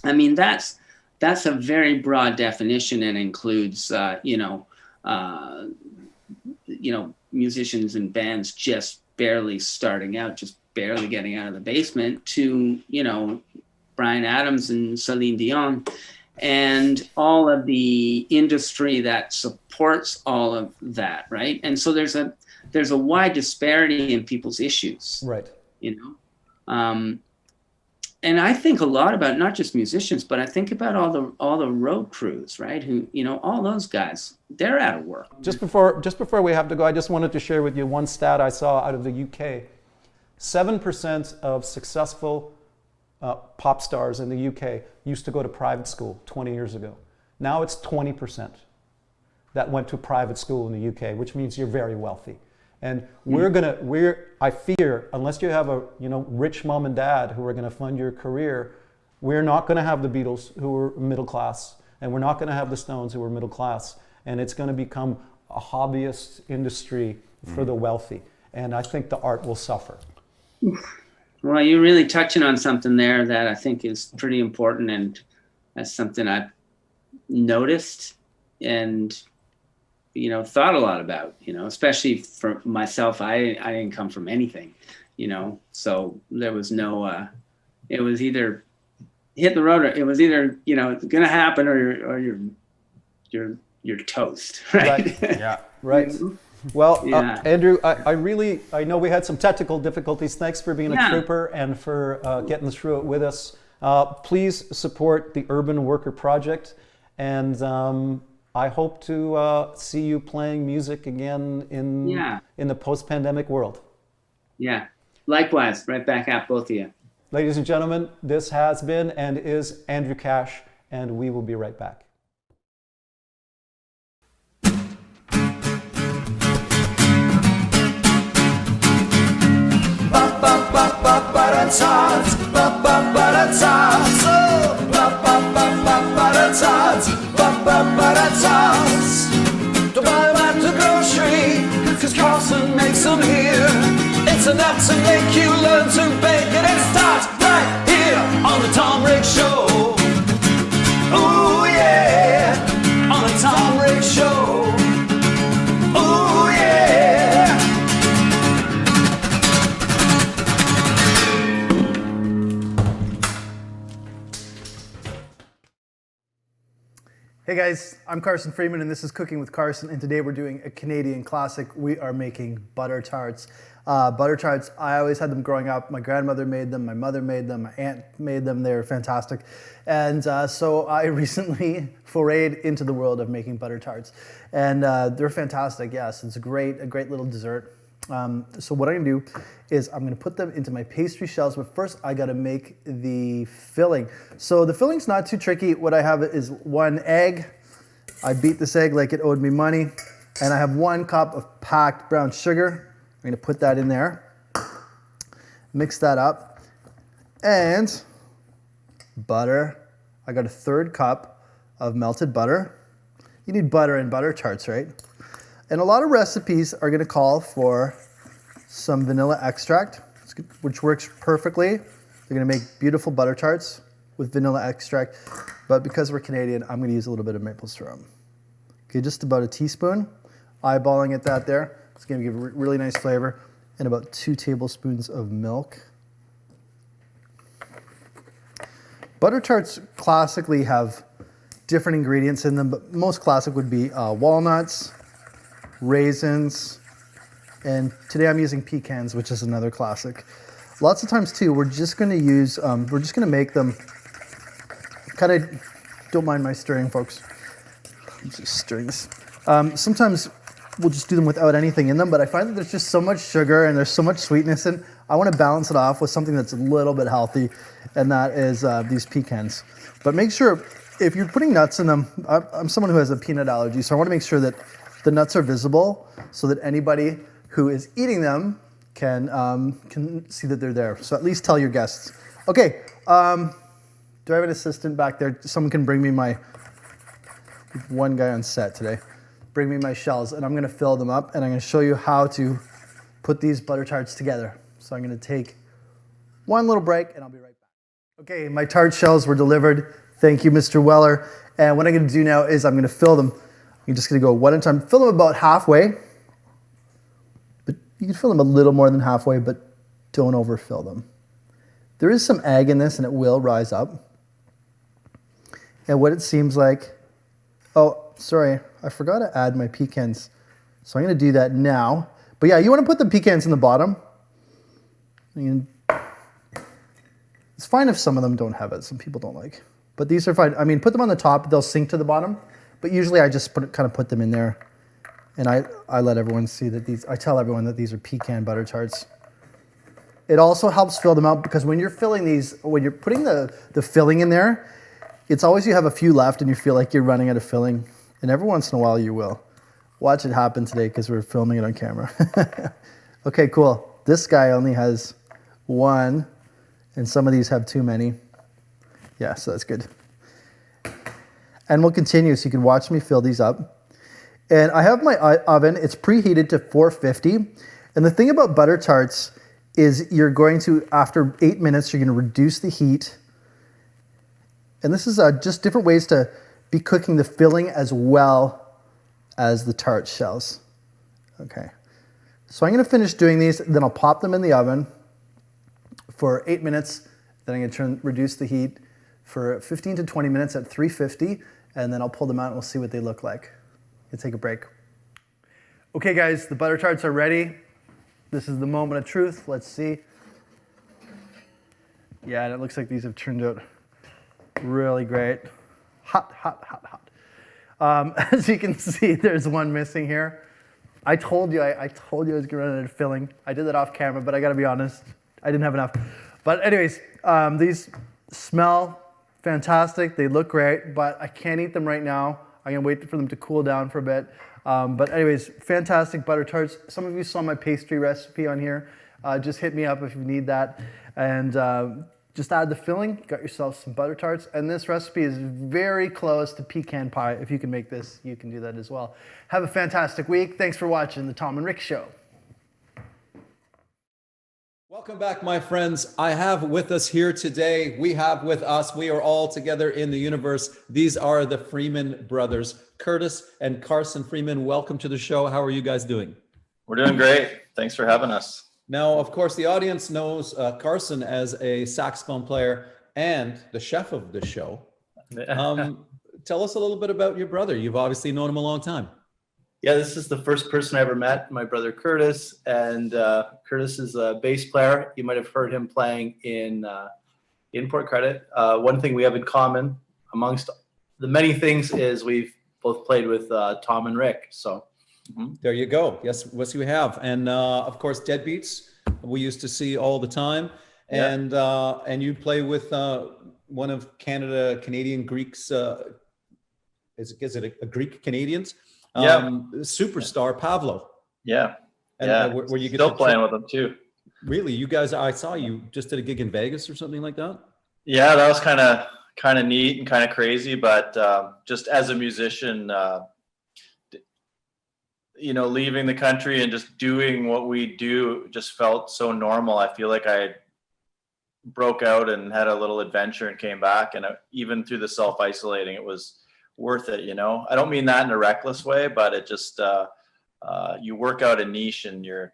I mean, that's a very broad definition and includes, musicians and bands just barely starting out, just barely getting out of the basement to, Bryan Adams and Celine Dion. and all of the industry that supports all of that, right? And so there's a wide disparity in people's issues, Right. you know. And I think a lot about not just musicians, but I think about all the road crews, right? Who, you know, all those guys, they're out of work. Just before we have to go, I just wanted to share with you one stat I saw out of the UK. 7% of successful pop stars in the UK used to go to private school 20 years ago. Now it's 20% that went to private school in the UK, which means you're very wealthy. And I fear, unless you have a rich mom and dad who are gonna fund your career, we're not gonna have the Beatles who are middle class, and we're not gonna have the Stones who are middle class, and it's gonna become a hobbyist industry for the wealthy. And I think the art will suffer. Well, you're really touching on something there that I think is pretty important, and that's something I've noticed and thought a lot about, especially for myself. I didn't come from anything, so there was no, it was either hit the road, or it was either, it's going to happen, or you're toast. Right. Yeah. Right. Well, Yeah. Andrew, I know we had some technical difficulties. Thanks for being a trooper and for getting through it with us. Please support the Urban Worker Project, and I hope to see you playing music again in the post-pandemic world. Yeah. Likewise, right back at both of you. Ladies and gentlemen, this has been and is Andrew Cash, and we will be right back. Don't buy them at the grocery, 'cause Carlson makes them here. It's enough to make you learn to bake, and it starts right here on the Tom Ricks Show. Ooh yeah, on the Tom Ricks Show. Ooh yeah. Hey guys, I'm Carson Freeman and this is Cooking with Carson, and today we're doing a Canadian classic. We are making butter tarts. Butter tarts, I always had them growing up. My grandmother made them, my mother made them, my aunt made them. They're fantastic. And so I recently forayed into the world of making butter tarts. And they're fantastic, yes. It's a great little dessert. So what I'm gonna do is I'm gonna put them into my pastry shells, but first I gotta make the filling. So the filling's not too tricky. What I have is one egg. I beat this egg like it owed me money. And I have 1 cup of packed brown sugar. I'm gonna put that in there. Mix that up. And butter. I got a 1/3 cup of melted butter. You need butter in butter tarts, right? And a lot of recipes are gonna call for some vanilla extract, which works perfectly. They're gonna make beautiful butter tarts with vanilla extract, but because we're Canadian, I'm gonna use a little bit of maple syrup. Okay, just about a teaspoon, eyeballing at that there. It's gonna give a really nice flavor, and about 2 tablespoons of milk. Butter tarts classically have different ingredients in them, but most classic would be walnuts, raisins, and today I'm using pecans, which is another classic. Lots of times too, we're just gonna make them, don't mind my stirring, folks. I'm just stirring this. Sometimes we'll just do them without anything in them, but I find that there's just so much sugar and there's so much sweetness in. I wanna balance it off with something that's a little bit healthy, and that is these pecans. But make sure, if you're putting nuts in them, I'm someone who has a peanut allergy, so I wanna make sure that the nuts are visible so that anybody who is eating them can see that they're there. So at least tell your guests. Okay, do I have an assistant back there? Someone can bring me one guy on set today. Bring me my shells, and I'm gonna fill them up, and I'm gonna show you how to put these butter tarts together. So I'm gonna take one little break, and I'll be right back. Okay, my tart shells were delivered. Thank you, Mr. Weller. And what I'm gonna do now is I'm gonna fill them. You're just gonna go one at a time. Fill them about halfway. But you can fill them a little more than halfway, but don't overfill them. There is some egg in this and it will rise up. and what it seems like. Oh, sorry, I forgot to add my pecans. So I'm going to do that now. But yeah, you want to put the pecans in the bottom. It's fine if some of them don't have it. Some people don't like. But these are fine. I mean, put them on the top. They'll sink to the bottom. But usually I just kind of put them in there. And I let everyone see that I tell everyone that these are pecan butter tarts. It also helps fill them out because when you're filling these, when you're putting the filling in there, it's always you have a few left and you feel like you're running out of filling. And every once in a while you will. Watch it happen today because we're filming it on camera. Okay, cool. This guy only has one, and some of these have too many. Yeah, so that's good. And we'll continue so you can watch me fill these up. And I have my oven, it's preheated to 450. And the thing about butter tarts is you're going to, after 8 minutes, you're going to reduce the heat. And this is just different ways to be cooking the filling as well as the tart shells. Okay. So I'm going to finish doing these, then I'll pop them in the oven for 8 minutes. Then I'm going to reduce the heat for 15 to 20 minutes at 350. And then I'll pull them out and we'll see what they look like. We'll take a break. Okay guys, the butter tarts are ready. This is the moment of truth. Let's see. Yeah, and it looks like these have turned out really great. Hot, hot, hot, hot. As you can see, there's one missing here. I told you I told you I was gonna run out of filling. I did that off camera, but I gotta be honest, I didn't have enough. But anyways, these smell fantastic. They look great, but I can't eat them right now. I'm gonna wait for them to cool down for a bit. But anyways, fantastic butter tarts. Some of you saw my pastry recipe on here. Just hit me up if you need that. And just add the filling, got yourself some butter tarts. And this recipe is very close to pecan pie. If you can make this, you can do that as well. Have a fantastic week. Thanks for watching the Tom and Rick Show. Welcome back, my friends. I have with us here today, we are all together in the universe. These are the Freeman brothers, Curtis and Carson Freeman. Welcome to the show. How are you guys doing? We're doing great. Thanks for having us. Now, of course, the audience knows Carson as a saxophone player and the chef of the show. Tell us a little bit about your brother. You've obviously known him a long time. Yeah, this is the first person I ever met, my brother Curtis. And Curtis is a bass player. You might have heard him playing in Port Credit. One thing we have in common amongst the many things is we've both played with Tom and Rick. So there you go. Yes, we have. And of course, Deadbeats, we used to see all the time. Yeah. And you play with one of Canadian Greeks. Is it a Greek Canadians? Superstar Pavlo. Yeah. And where you get still playing with them too. Really? You guys, I saw you just did a gig in Vegas or something like that? Yeah, that was kind of neat and kind of crazy, but just as a musician, leaving the country and just doing what we do just felt so normal. I feel like I broke out and had a little adventure and came back, and even through the self-isolating, it was worth it. I don't mean that in a reckless way, but it just you work out a niche and you're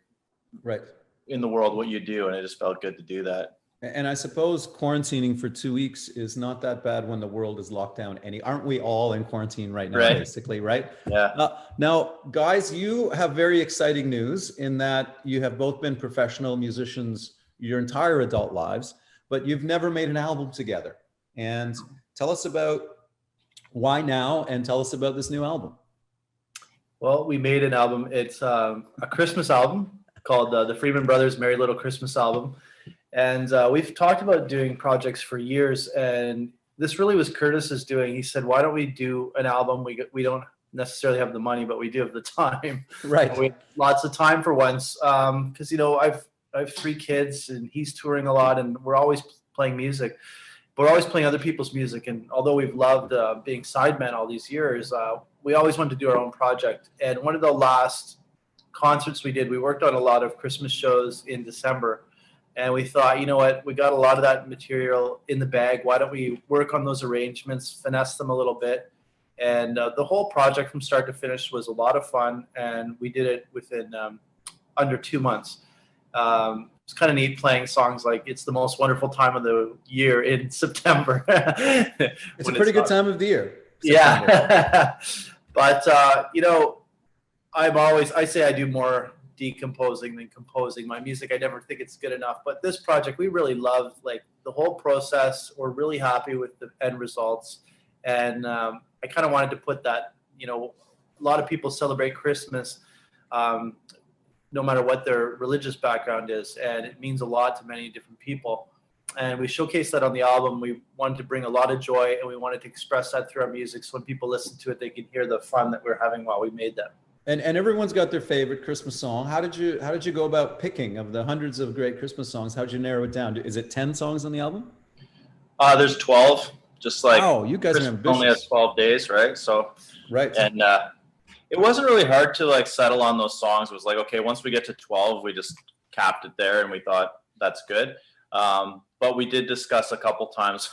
right in the world what you do, and it just felt good to do that. And I suppose quarantining for 2 weeks is not that bad when the world is locked down. Aren't we all in quarantine right now, basically, right? Yeah. Now, guys, you have very exciting news in that you have both been professional musicians your entire adult lives, but you've never made an album together. And tell us about why now, and tell us about this new album. Well, we made an album. It's a Christmas album called the Freeman Brothers Merry Little Christmas Album. And we've talked about doing projects for years, and this really was Curtis's doing. He said, why don't we do an album? We don't necessarily have the money, but we do have the time. Right. We have lots of time for once. Because, I have 3 kids, and he's touring a lot, and we're always playing music. But we're always playing other people's music. And although we've loved being sidemen all these years, we always wanted to do our own project. And one of the last concerts we did, we worked on a lot of Christmas shows in December. And we thought, you know what, we got a lot of that material in the bag. Why don't we work on those arrangements, finesse them a little bit? And the whole project from start to finish was a lot of fun. And we did it within under 2 months. it's kind of neat playing songs like "It's the Most Wonderful Time of the Year" in September. It's a pretty good time of the year. Yeah. But, I say I do more decomposing than composing my music. I never think it's good enough. But this project, we really love like the whole process. We're really happy with the end results. And I kind of wanted to put that, a lot of people celebrate Christmas no matter what their religious background is. And it means a lot to many different people. And we showcased that on the album. We wanted to bring a lot of joy, and we wanted to express that through our music. So when people listen to it, they can hear the fun that we're having while we made them. And everyone's got their favorite Christmas song. How did you go about picking of the hundreds of great Christmas songs? How did you narrow it down? Is it 10 songs on the album? There's 12. Just like you guys are Christmas ambitious. only has 12 days, right? So right. And it wasn't really hard to like settle on those songs. It was like, okay, once we get to 12, we just capped it there, and we thought that's good. But we did discuss a couple times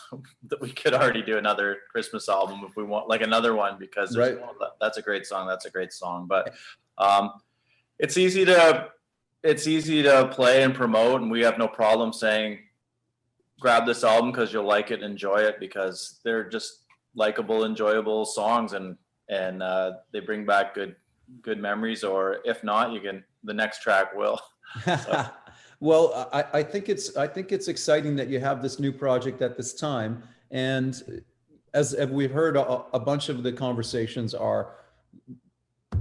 that we could already do another Christmas album if we want, like another one, because there's, that's a great song. That's a great song. But it's easy to play and promote, and we have no problem saying, grab this album because you'll like it and enjoy it, because they're just likable, enjoyable songs, and they bring back good memories. Or if not, the next track will. So. Well, I think it's exciting that you have this new project at this time, and as we've heard, a bunch of the conversations are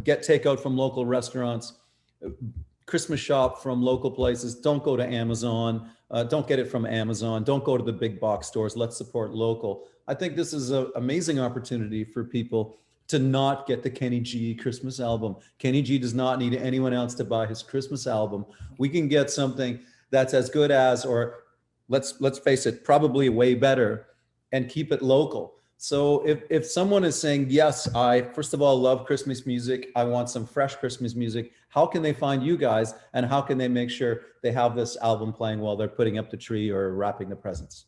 get takeout from local restaurants, Christmas shop from local places. Don't go to Amazon. Don't get it from Amazon. Don't go to the big box stores. Let's support local. I think this is an amazing opportunity for people to not get the Kenny G Christmas album. Kenny G does not need anyone else to buy his Christmas album. We can get something that's as good as, or let's face it, probably way better, and keep it local. So if someone is saying, yes, I first of all love Christmas music, I want some fresh Christmas music, how can they find you guys, and how can they make sure they have this album playing while they're putting up the tree or wrapping the presents?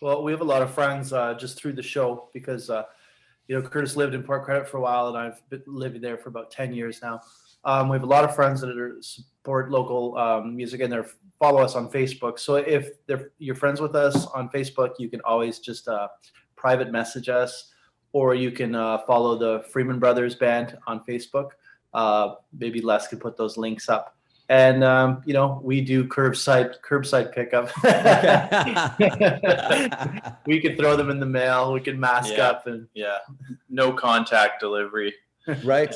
Well, we have a lot of friends just through the show, because Curtis lived in Port Credit for a while, and I've been living there for about 10 years now. We have a lot of friends that support local music, and they follow us on Facebook. So if you're friends with us on Facebook, you can always just private message us, or you can follow the Freeman Brothers Band on Facebook. Maybe Les could put those links up. And we do curbside pickup. We could throw them in the mail. We could mask up, and no contact delivery. Right.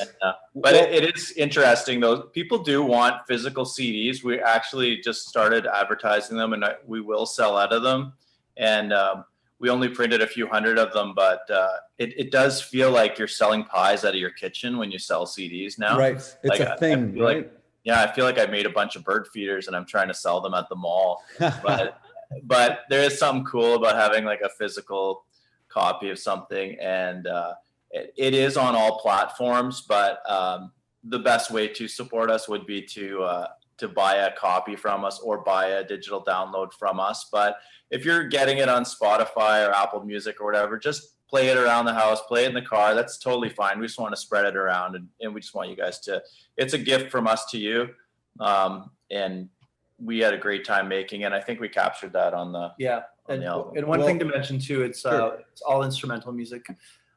But it is interesting though. People do want physical CDs. We actually just started advertising them, and we will sell out of them. And we only printed a few hundred of them, but it does feel like you're selling pies out of your kitchen when you sell CDs now. Right. It's a thing, right? I feel like I made a bunch of bird feeders and I'm trying to sell them at the mall. But there is something cool about having like a physical copy of something, and it is on all platforms. But the best way to support us would be to buy a copy from us or buy a digital download from us. But if you're getting it on Spotify or Apple Music or whatever, just play it around the house, play it in the car. That's totally fine. We just want to spread it around, and we just want you guys to, it's a gift from us to you. And we had a great time making it. I think we captured that on the, and one thing to mention too, it's all instrumental music.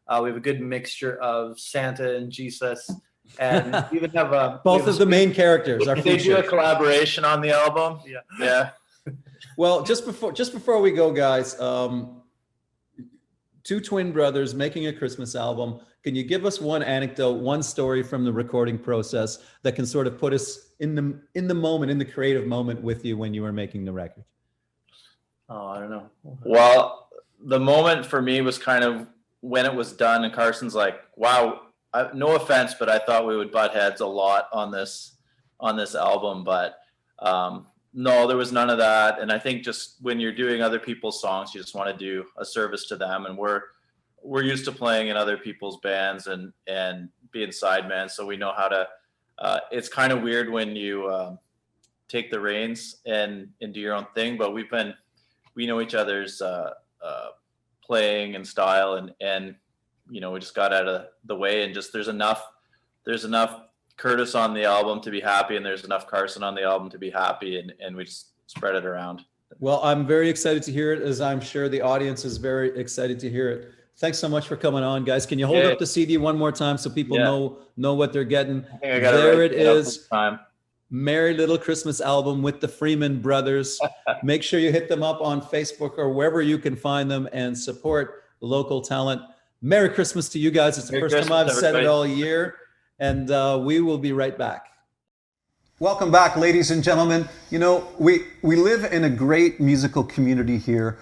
We have a good mixture of Santa and Jesus, and we even have both of the main characters are featured. They do a collaboration on the album. Yeah. Well, just before we go, guys, two twin brothers making a Christmas album. Can you give us one anecdote, one story from the recording process that can sort of put us in the moment, in the creative moment with you when you were making the record? Oh, I don't know. Well, the moment for me was kind of when it was done, and Carson's like, wow, no offense, but I thought we would butt heads a lot on this album, but no, there was none of that. And I think just when you're doing other people's songs, you just want to do a service to them. And we're used to playing in other people's bands and being sidemen, so we know how to. It's kind of weird when you take the reins and do your own thing, but we know each other's playing and style, and we just got out of the way, and just there's enough Curtis on the album to be happy, and there's enough Carson on the album to be happy, and we just spread it around. Well, I'm very excited to hear it, as I'm sure the audience is very excited to hear it. Thanks so much for coming on, guys. Can you hold up the CD one more time so people know what they're getting? I think I got there it it is. Merry Little Christmas album with the Freeman Brothers. Make sure you hit them up on Facebook or wherever you can find them and support local talent. Merry Christmas to you guys. It's the first time I've said it all year, and we will be right back. Welcome back, ladies and gentlemen. You know, we live in a great musical community here.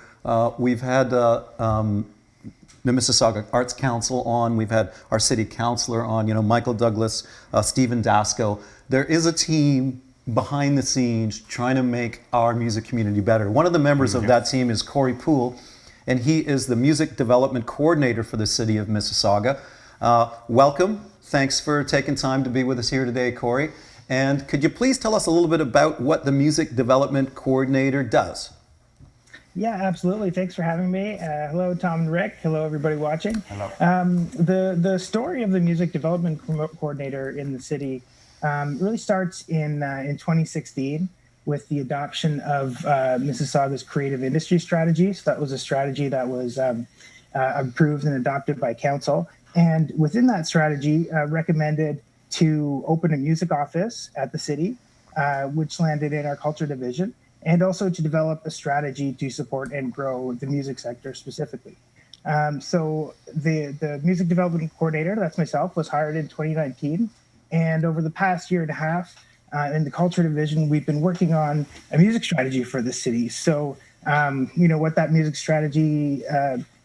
We've had the Mississauga Arts Council on. We've had our city councilor on, you know, Michael Douglas, Stephen Dasco. There is a team behind the scenes trying to make our music community better. One of the members of that team is Corey Poole, and he is the music development coordinator for the city of Mississauga. Welcome. Thanks for taking time to be with us here today, Corey. And could you please tell us a little bit about what the music development coordinator does? Yeah, absolutely. Thanks for having me. Hello, Tom and Rick. Hello, everybody watching. Hello. The story of the music development coordinator in the city really starts in 2016 with the adoption of Mississauga's creative industry strategy. So that was a strategy that was approved and adopted by council. And within that strategy, recommended to open a music office at the city, which landed in our culture division, and also to develop a strategy to support and grow the music sector specifically. So the music development coordinator, that's myself, was hired in 2019. And over the past year and a half, in the culture division, we've been working on a music strategy for the city. So, you know, what that music strategy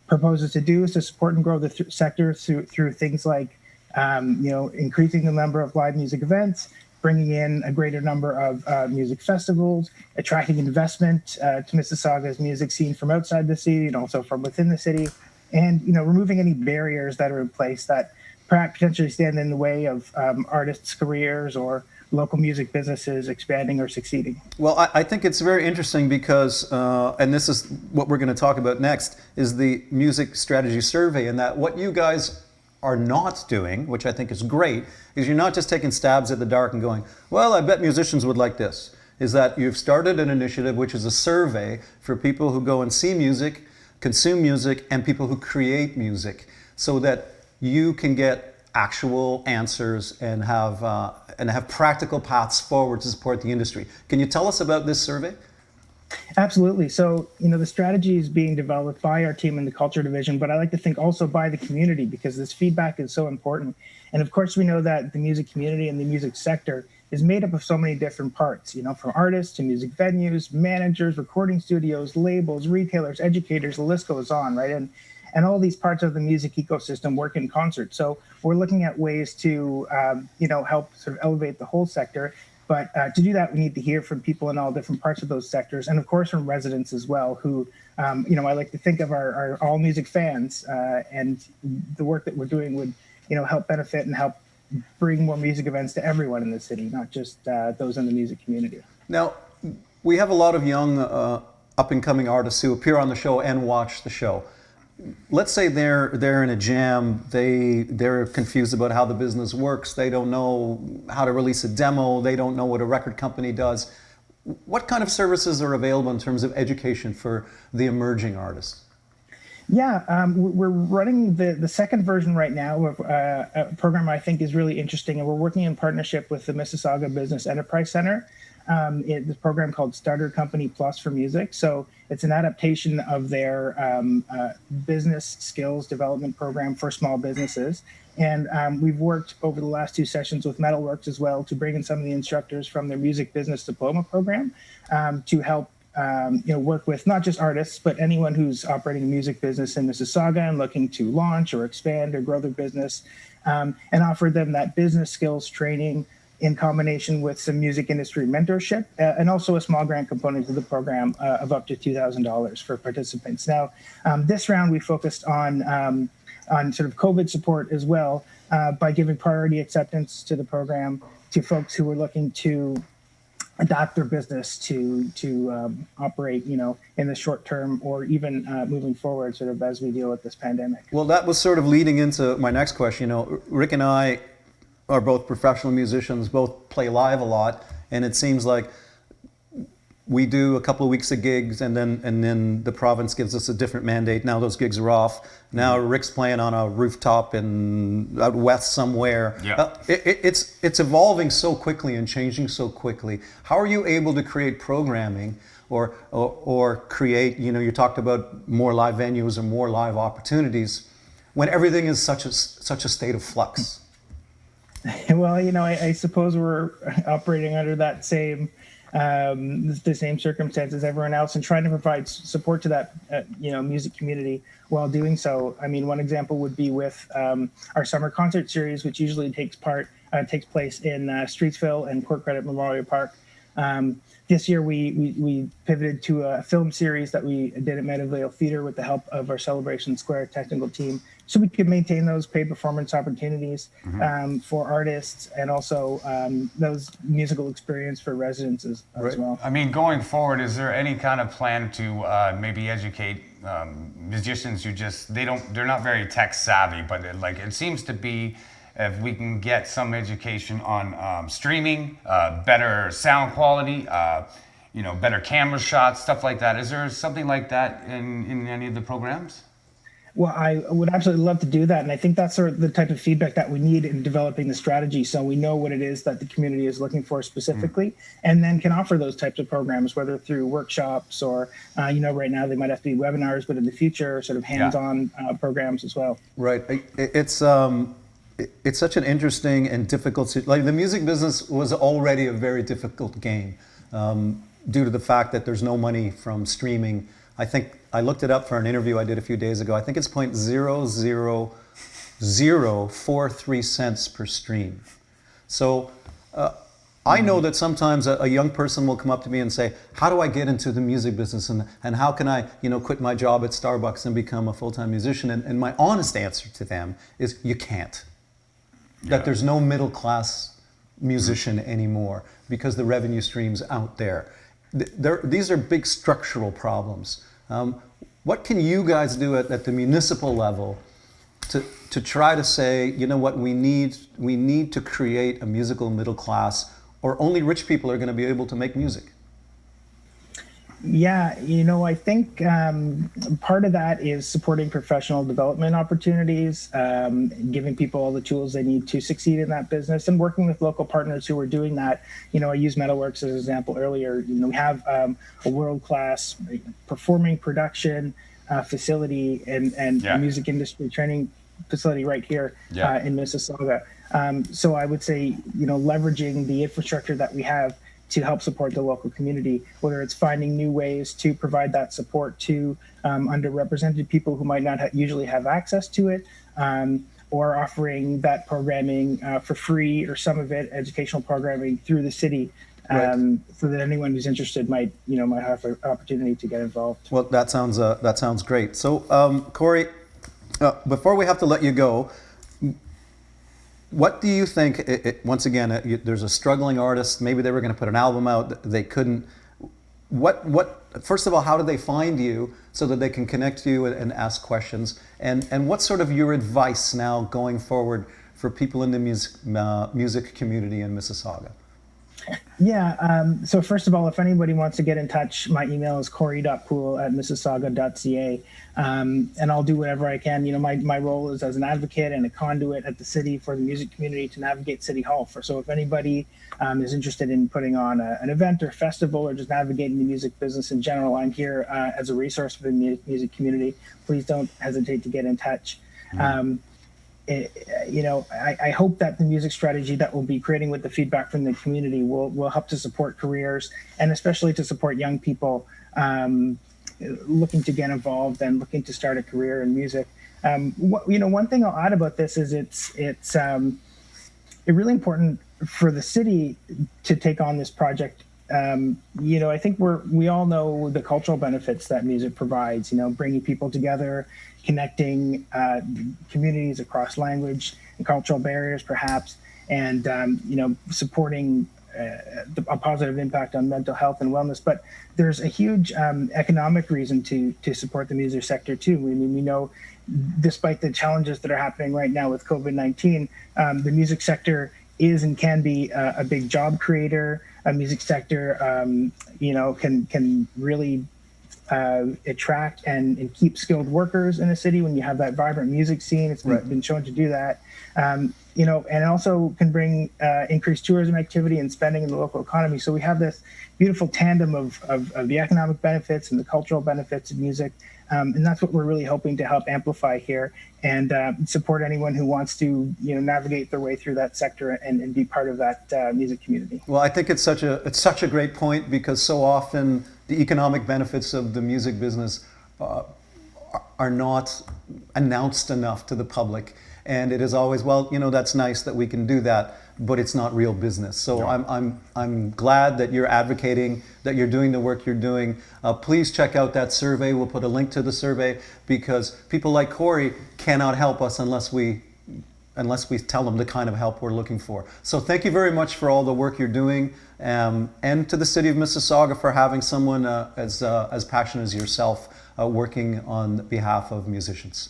proposes to do is to support and grow the sector through things like, you know, increasing the number of live music events, bringing in a greater number of music festivals, attracting investment to Mississauga's music scene from outside the city and also from within the city, and, you know, removing any barriers that are in place that perhaps potentially stand in the way of artists' careers or local music businesses expanding or succeeding. Well, I think it's very interesting because, and this is what we're going to talk about next, is the music strategy survey, and that what you guys are not doing, which I think is great, is you're not just taking stabs at the dark and going, well, I bet musicians would like this. Is that you've started an initiative which is a survey for people who go and see music, consume music, and people who create music, so that you can get actual answers and have practical paths forward to support the industry. Can you tell us about this survey? Absolutely. So, you know, the strategy is being developed by our team in the culture division, but I like to think also by the community, because this feedback is so important. And of course, we know that the music community and the music sector is made up of so many different parts, you know, from artists to music venues, managers, recording studios, labels, retailers, educators, the list goes on, right? And all these parts of the music ecosystem work in concert. So we're looking at ways to, you know, help sort of elevate the whole sector. But to do that, we need to hear from people in all different parts of those sectors, and of course from residents as well, who, you know, I like to think of our all music fans, and the work that we're doing would, you know, help benefit and help bring more music events to everyone in the city, not just those in the music community. Now, we have a lot of young up-and-coming artists who appear on the show and watch the show. Let's say they're in a jam, they're confused about how the business works, they don't know how to release a demo, they don't know what a record company does. What kind of services are available in terms of education for the emerging artists? Yeah, we're running the second version right now of a program I think is really interesting, and we're working in partnership with the Mississauga Business Enterprise Center. This program called Starter Company Plus for Music. So it's an adaptation of their business skills development program for small businesses. And we've worked over the last 2 sessions with Metalworks as well to bring in some of the instructors from their music business diploma program to help you know, work with not just artists, but anyone who's operating a music business in Mississauga and looking to launch or expand or grow their business, and offer them that business skills training in combination with some music industry mentorship, and also a small grant component to the program of up to $2,000 for participants. Now, this round we focused on sort of COVID support as well, by giving priority acceptance to the program to folks who were looking to adapt their business to operate, you know, in the short term or even moving forward, sort of as we deal with this pandemic. Well, that was sort of leading into my next question. You know, Rick and I are both professional musicians, both play live a lot, and it seems like we do a couple of weeks of gigs, and then the province gives us a different mandate. Now those gigs are off. Now Rick's playing on a rooftop out west somewhere. Yeah. It's evolving so quickly and changing so quickly. How are you able to create programming or create? You talked about more live venues or more live opportunities when everything is such a state of flux. Well, I suppose we're operating under that same the same circumstances as everyone else, and trying to provide support to that music community while doing so. I mean, one example would be with our summer concert series, which usually takes place in Streetsville and Port Credit Memorial Park. This year we pivoted to a film series that we did at Meadowvale Theatre with the help of our Celebration Square technical team, so we could maintain those paid performance opportunities for artists, and also those musical experience for residents as well. I mean, going forward, is there any kind of plan to maybe educate musicians who they're not very tech savvy, but it seems to be, if we can get some education on streaming, better sound quality, better camera shots, stuff like that. Is there something like that in any of the programs? Well, I would absolutely love to do that. And I think that's sort of the type of feedback that we need in developing the strategy, so we know what it is that the community is looking for specifically, and then can offer those types of programs, whether through workshops or, right now they might have to be webinars, but in the future, sort of hands-on programs as well. Right. It's such an interesting and difficult, the music business was already a very difficult game due to the fact that there's no money from streaming. I think I looked it up for an interview I did a few days ago. I think it's 0.00043 cents per stream. So I know that sometimes a young person will come up to me and say, how do I get into the music business, and how can I quit my job at Starbucks and become a full-time musician? And my honest answer to them is you can't. That there's no middle-class musician anymore because the revenue stream's out there. These are big structural problems. What can you guys do at the municipal level to try to say, what we need to create a musical middle class, or only rich people are going to be able to make music? Yeah, I think part of that is supporting professional development opportunities, giving people all the tools they need to succeed in that business, and working with local partners who are doing that. I used Metalworks as an example earlier. We have a world-class performing production facility and music industry training facility right here in Mississauga. So I would say, leveraging the infrastructure that we have to help support the local community, whether it's finding new ways to provide that support to underrepresented people who might not usually have access to it, or offering that programming for free, or some of it, educational programming through the city, so that anyone who's interested might have an opportunity to get involved. Well, that sounds great. So, Corey, before we have to let you go, what do you think, once again, there's a struggling artist, maybe they were going to put an album out, they couldn't. First of all, how do they find you so that they can connect to you and ask questions? And what's sort of your advice now going forward for people in the music community in Mississauga? Yeah, so first of all, if anybody wants to get in touch, my email is corey.poole@mississauga.ca, and I'll do whatever I can. My role is as an advocate and a conduit at the city for the music community to navigate City Hall. So if anybody is interested in putting on an event or festival, or just navigating the music business in general, I'm here as a resource for the music community. Please don't hesitate to get in touch. I hope that the music strategy that we'll be creating with the feedback from the community will help to support careers, and especially to support young people looking to get involved and looking to start a career in music. One thing I'll add about this is it's really important for the city to take on this project. I think we all know the cultural benefits that music provides, bringing people together, connecting communities across language and cultural barriers perhaps, and supporting a positive impact on mental health and wellness. But there's a huge economic reason to support the music sector too. I mean, we know, despite the challenges that are happening right now with COVID-19, the music sector is and can be a big job creator. A music sector, can really attract and keep skilled workers in a city when you have that vibrant music scene. It's been shown to do that. And also can bring increased tourism activity and spending in the local economy. So we have this beautiful tandem of the economic benefits and the cultural benefits of music. And that's what we're really hoping to help amplify here and support anyone who wants to, navigate their way through that sector and be part of that music community. Well, I think it's such a great point, because so often the economic benefits of the music business are not announced enough to the public. And it is always, well, that's nice that we can do that, but it's not real business. So I'm glad that you're advocating, that you're doing the work you're doing. Please check out that survey. We'll put a link to the survey, because people like Corey cannot help us unless we tell them the kind of help we're looking for. So thank you very much for all the work you're doing, and to the City of Mississauga for having someone as passionate as yourself working on behalf of musicians.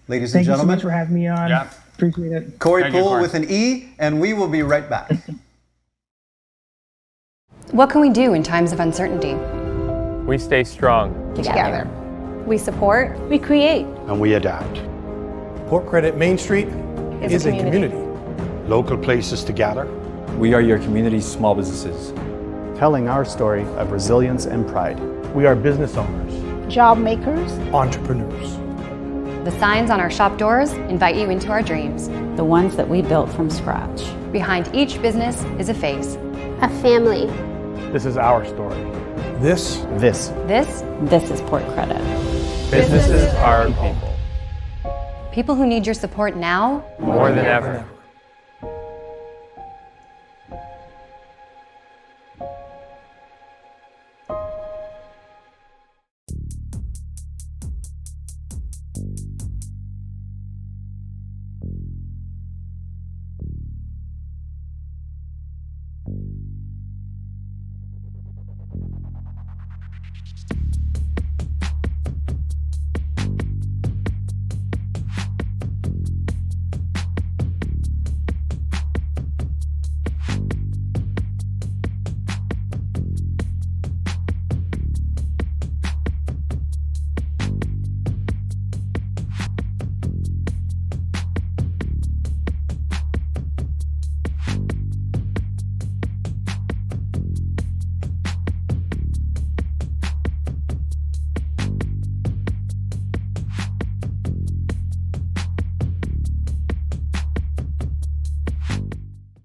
Ladies and gentlemen, thank you so much for having me on. Yeah. Appreciate it. Corey Poole with an E, and we will be right back. What can we do in times of uncertainty? We stay strong. Together. We support. We create. And we adapt. Port Credit Main Street is a community. Local places to gather. We are your community's small businesses. Telling our story of resilience and pride. We are business owners. Job makers. Entrepreneurs. The signs on our shop doors invite you into our dreams. The ones that we built from scratch. Behind each business is a face. A family. This is our story. This is Port Credit. Businesses are people. People who need your support now more than ever.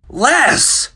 Les!